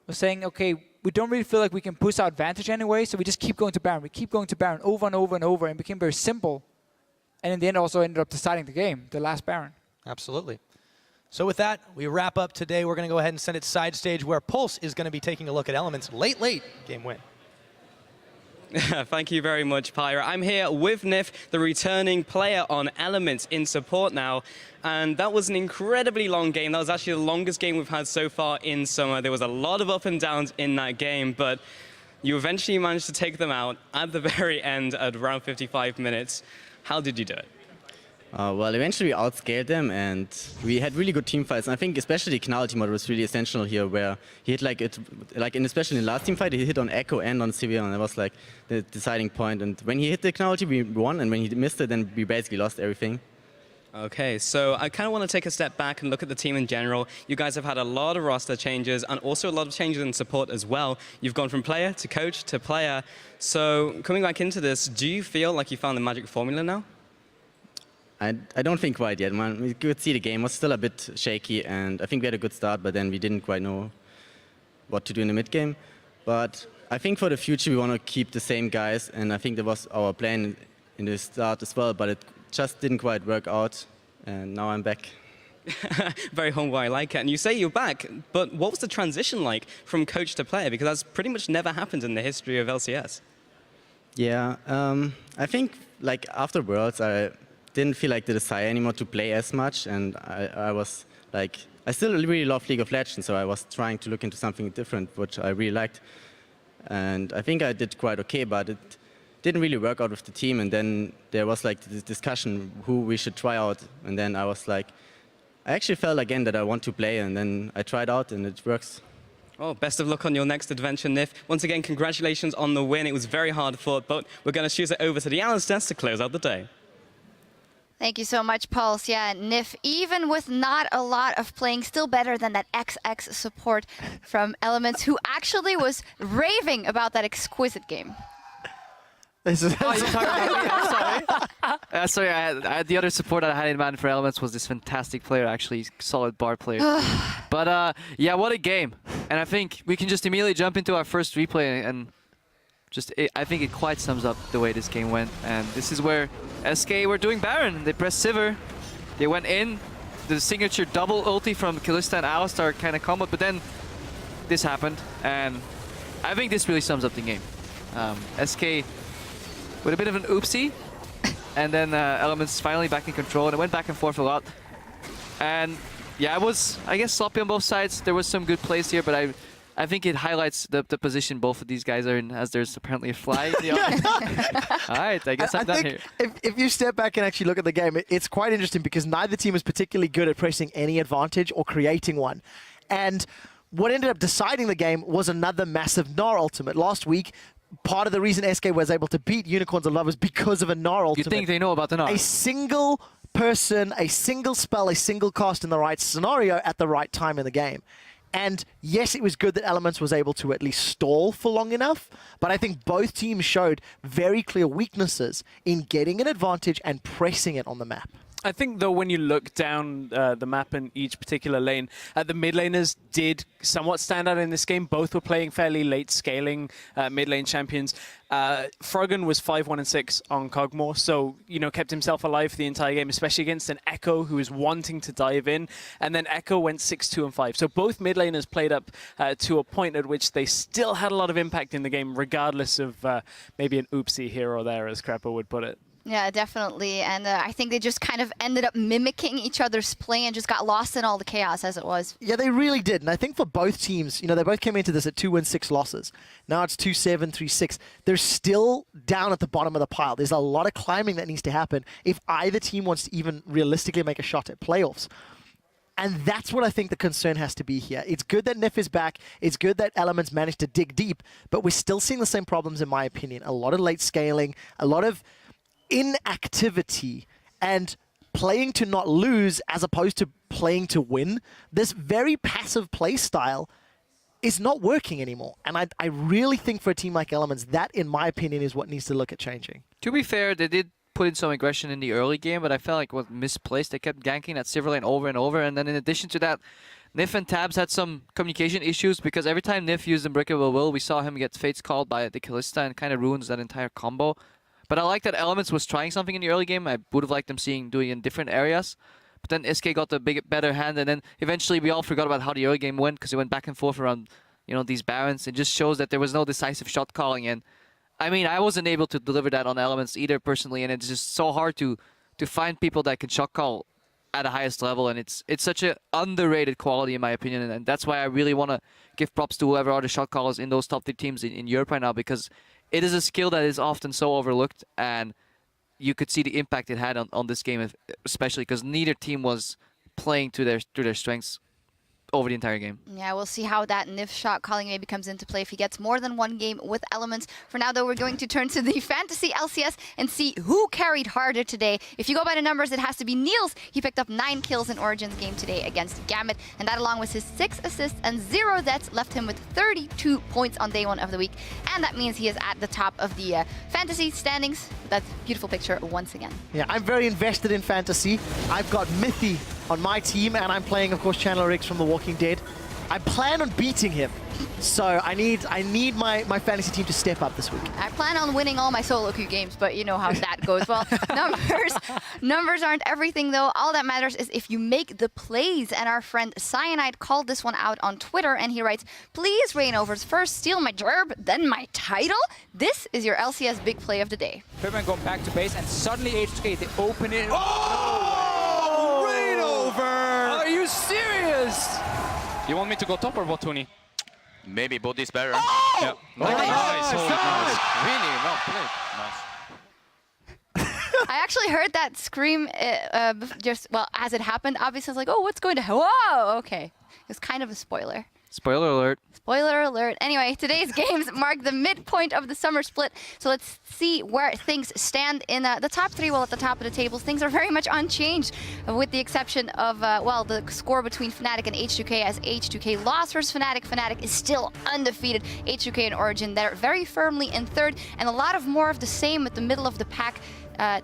were saying, okay, we don't really feel like we can push our advantage anyway, so we just keep going to Baron. We keep going to Baron over and over and over, and it became very simple. And in the end, also ended up deciding the game, the last Baron. Absolutely. So with that, we wrap up today. We're going to go ahead and send it side stage where Pulse is going to be taking a look at Element's late game win. Thank you very much, Pyra. I'm here with Nif, the returning player on Elements in support now. And that was an incredibly long game. That was actually the longest game we've had so far in summer. There was a lot of up and downs in that game, but you eventually managed to take them out at the very end at around 55 minutes. How did you do it? Well, eventually we outscaled them, and we had really good team fights. And I think especially the Canality mod was really essential here, where he hit especially in the last team fight, he hit on Echo and on Sivir, and that was like the deciding point. And when he hit the Canality, we won, and when he missed it, then we basically lost everything. Okay, so I kind of want to take a step back and look at the team in general. You guys have had a lot of roster changes and also a lot of changes in support as well. You've gone from player to coach to player. So coming back into this, do you feel like you found the magic formula now? I don't think quite yet, man. We could see the game was still a bit shaky, and I think we had a good start, but then we didn't quite know what to do in the mid game. But I think for the future we want to keep the same guys, and I think that was our plan in the start as well, but it just didn't quite work out, and now I'm back. Very humble, I like it. And you say you're back, but what was the transition like from coach to player? Because that's pretty much never happened in the history of LCS. Yeah, I think like after Worlds, I didn't feel like the desire anymore to play as much, and I was like, I still really love League of Legends, so I was trying to look into something different, which I really liked. And I think I did quite okay, but it didn't really work out with the team, and then there was like this discussion who we should try out, and then I was like, I actually felt again that I want to play, and then I tried out and it works. Well, best of luck on your next adventure, Nif. Once again, congratulations on the win. It was very hard fought, but we're going to shoot it over to the analyst desk to close out the day. Thank you so much, Pulse. Yeah, Nif, even with not a lot of playing, still better than that XX support from Elements, who actually was raving about that exquisite game. This is Oh, you're talking about me? I'm sorry. Sorry, I had the other support I had in mind for Elements was this fantastic player, actually, solid bar player. But yeah, what a game. And I think we can just immediately jump into our first replay, and I think it quite sums up the way this game went. And this is where SK were doing Baron. They pressed Sivir. They went in. The signature double ulti from Kalista and Alistar kind of combo, but then this happened. And I think this really sums up the game. SK with a bit of an oopsie. And then Elements finally back in control. And it went back and forth a lot. And yeah, it was, I guess, sloppy on both sides. There was some good plays here, but I think it highlights the position both of these guys are in, as there's apparently a fly in the audience. All right, I guess I'm done here. If you step back and actually look at the game, it's quite interesting because neither team was particularly good at pressing any advantage or creating one. And what ended up deciding the game was another massive Gnar ultimate. Last week, part of the reason SK was able to beat Unicorns of Love was because of a Gnar ultimate. You think they know about the Gnar? A single person, a single spell, a single cast in the right scenario at the right time in the game. And yes, it was good that Elements was able to at least stall for long enough, but I think both teams showed very clear weaknesses in getting an advantage and pressing it on the map. I think, though, when you look down the map in each particular lane, the mid laners did somewhat stand out in this game. Both were playing fairly late scaling mid lane champions. Froggen was 5-1-6 on Kog'Maw, so, kept himself alive for the entire game, especially against an Echo who was wanting to dive in. And then Echo went 6-2-5. So both mid laners played up to a point at which they still had a lot of impact in the game, regardless of maybe an oopsie here or there, as Crapper would put it. Yeah, definitely. And I think they just kind of ended up mimicking each other's play and just got lost in all the chaos as it was. Yeah, they really did. And I think for both teams, they both came into this at 2 wins, 6 losses. Now it's 2-7, 3-6. They're still down at the bottom of the pile. There's a lot of climbing that needs to happen if either team wants to even realistically make a shot at playoffs. And that's what I think the concern has to be here. It's good that Nif is back. It's good that Elements managed to dig deep. But we're still seeing the same problems, in my opinion. A lot of late scaling, a lot of inactivity, and playing to not lose as opposed to playing to win. This very passive play style is not working anymore. And I really think for a team like Elements, that, in my opinion, is what needs to look at changing. To be fair, they did put in some aggression in the early game, but I felt like it was misplaced. They kept ganking that Sivir lane over and over, and then in addition to that, Nif and Tabs had some communication issues because every time Nif used Unbreakable Will, we saw him get Fates called by the Kalista and kind of ruins that entire combo. But I like that Elements was trying something in the early game. I would have liked them doing it in different areas. But then SK got the better hand, and then eventually we all forgot about how the early game went because it went back and forth around, you know, these Barons. It just shows that there was no decisive shot calling. And I mean, I wasn't able to deliver that on Elements either personally, and it's just so hard to find people that can shot call at the highest level, and it's such an underrated quality in my opinion, and that's why I really want to give props to whoever are the shot callers in those top 3 teams in Europe right now, because it is a skill that is often so overlooked, and you could see the impact it had on this game, especially because neither team was playing to their strengths over the entire game. Yeah, we'll see how that Nif shot calling maybe comes into play if he gets more than one game with Elements. For now, though, we're going to turn to the Fantasy LCS and see who carried harder today. If you go by the numbers, it has to be Niels. He picked up 9 kills in Origin's game today against Gambit, and that along with his 6 assists and 0 deaths left him with 32 points on day 1 of the week, and that means he is at the top of the Fantasy standings. That beautiful picture once again. Yeah, I'm very invested in Fantasy. I've got Mithy on my team, and I'm playing, of course, Chandler Riggs from The Walking Dead. I plan on beating him, so I need my fantasy team to step up this week. I plan on winning all my solo queue games, but you know how that goes. Well, numbers aren't everything, though. All that matters is if you make the plays, and our friend Cyanide called this one out on Twitter, and he writes, "Please, Rainovers, first steal my derb, then my title." This is your LCS big play of the day. Pipman going back to base, and suddenly H2K, they open it. Oh! Rainover! Are you serious? You want me to go top or what, Tony? Maybe bot is better. Oh! Yeah. Nice. Really well played. Nice. I actually heard that scream as it happened. Obviously, I was like, oh, what's going to happen? Whoa, okay. It's kind of a spoiler. Spoiler alert. Spoiler alert. Anyway, today's games mark the midpoint of the summer split. So let's see where things stand in the top 3. Well, at the top of the tables, things are very much unchanged, with the exception of, the score between Fnatic and H2K, as H2K lost versus Fnatic. Fnatic is still undefeated. H2K and Origin, they're very firmly in 3rd, and a lot of more of the same with the middle of the pack.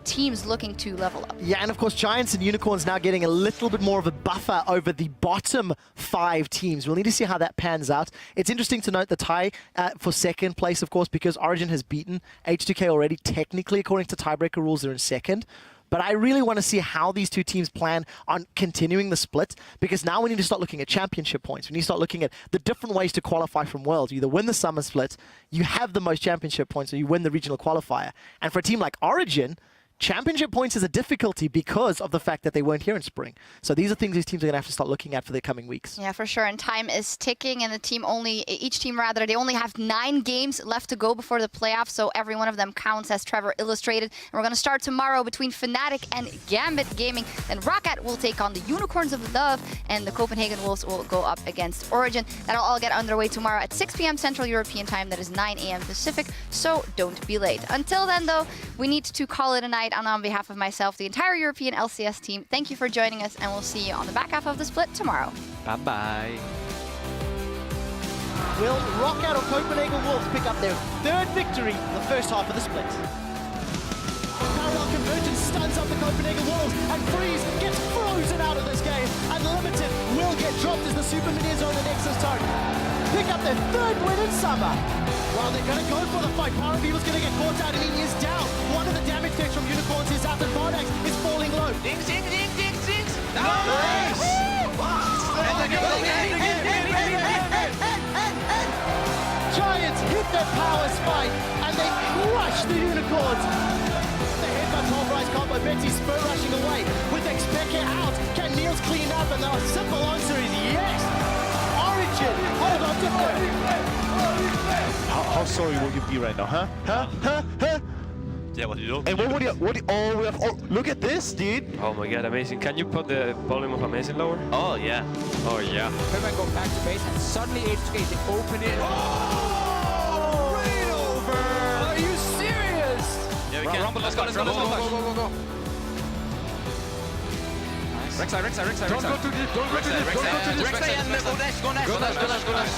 Teams looking to level up. Yeah, and of course, Giants and Unicorns now getting a little bit more of a buffer over the bottom 5 teams. We'll need to see how that pans out. It's interesting to note the tie for 2nd place, of course, because Origin has beaten H2K already. Technically, according to tiebreaker rules, they're in 2nd. But I really want to see how these 2 teams plan on continuing the split, because now we need to start looking at championship points. We need to start looking at the different ways to qualify from Worlds. You either win the summer split, you have the most championship points, or you win the regional qualifier. And for a team like Origin, championship points is a difficulty because of the fact that they weren't here in spring. So these are things these teams are going to have to start looking at for the coming weeks. Yeah, for sure. And time is ticking, and each team they only have 9 games left to go before the playoffs. So every one of them counts, as Trevor illustrated. And we're going to start tomorrow between Fnatic and Gambit Gaming. Then Roccat will take on the Unicorns of Love, and the Copenhagen Wolves will go up against Origin. That'll all get underway tomorrow at 6 p.m. Central European Time. That is 9 a.m. Pacific. So don't be late. Until then, though, we need to call it a night. And on behalf of myself, the entire European LCS team, thank you for joining us, and we'll see you on the back half of the split tomorrow. Bye-bye. Will Roccat or Copenhagen Wolves pick up their 3rd victory in the first half of the split? Parallel convergence stuns up the Copenhagen Wolves, and Freeze gets frozen out of this game. Unlimited will get dropped as the Super Minions own the Nexus turret. Pick up their 3rd win in summer. Well, they're going to go for the fight. Power Beaver's going to get caught out, and he is down. One of the damage decks from Unicorns is out, and Bardax is falling low. Ding, ding, ding, ding, ding. Nice! Giants hit their power spike, and they crush the Unicorns. The headbutt Pulverize combo, Betsy spur rushing away. With Expector out, can Niels clean up? And the simple answer is yes. Origin, hold on to 3rd. How sorry will you be right now, huh? Huh? Yeah, what do you do? And oh, look at this, dude. Oh my god, amazing. Can you put the volume of Amazing lower? Oh, yeah. Oh, yeah. Pipman going back to base, and suddenly H2K, they open it. Oh! Rainover! Are you serious? Yeah, we can. Rumble, let's go. Go. Rek'Sai. Don't go too deep. Don't go too deep. Rek'Sai and go Nash.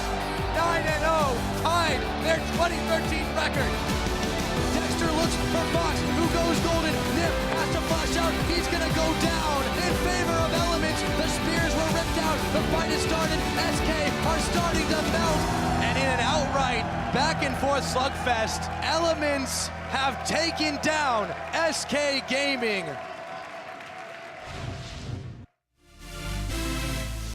9-0, tied their 2013 record. Dexter looks for Fox, who goes golden. Nip has to flash out. He's gonna go down in favor of Elements. The spears were ripped out. The fight is has started. SK are starting to melt. And in an outright back and forth slugfest, Elements have taken down SK Gaming.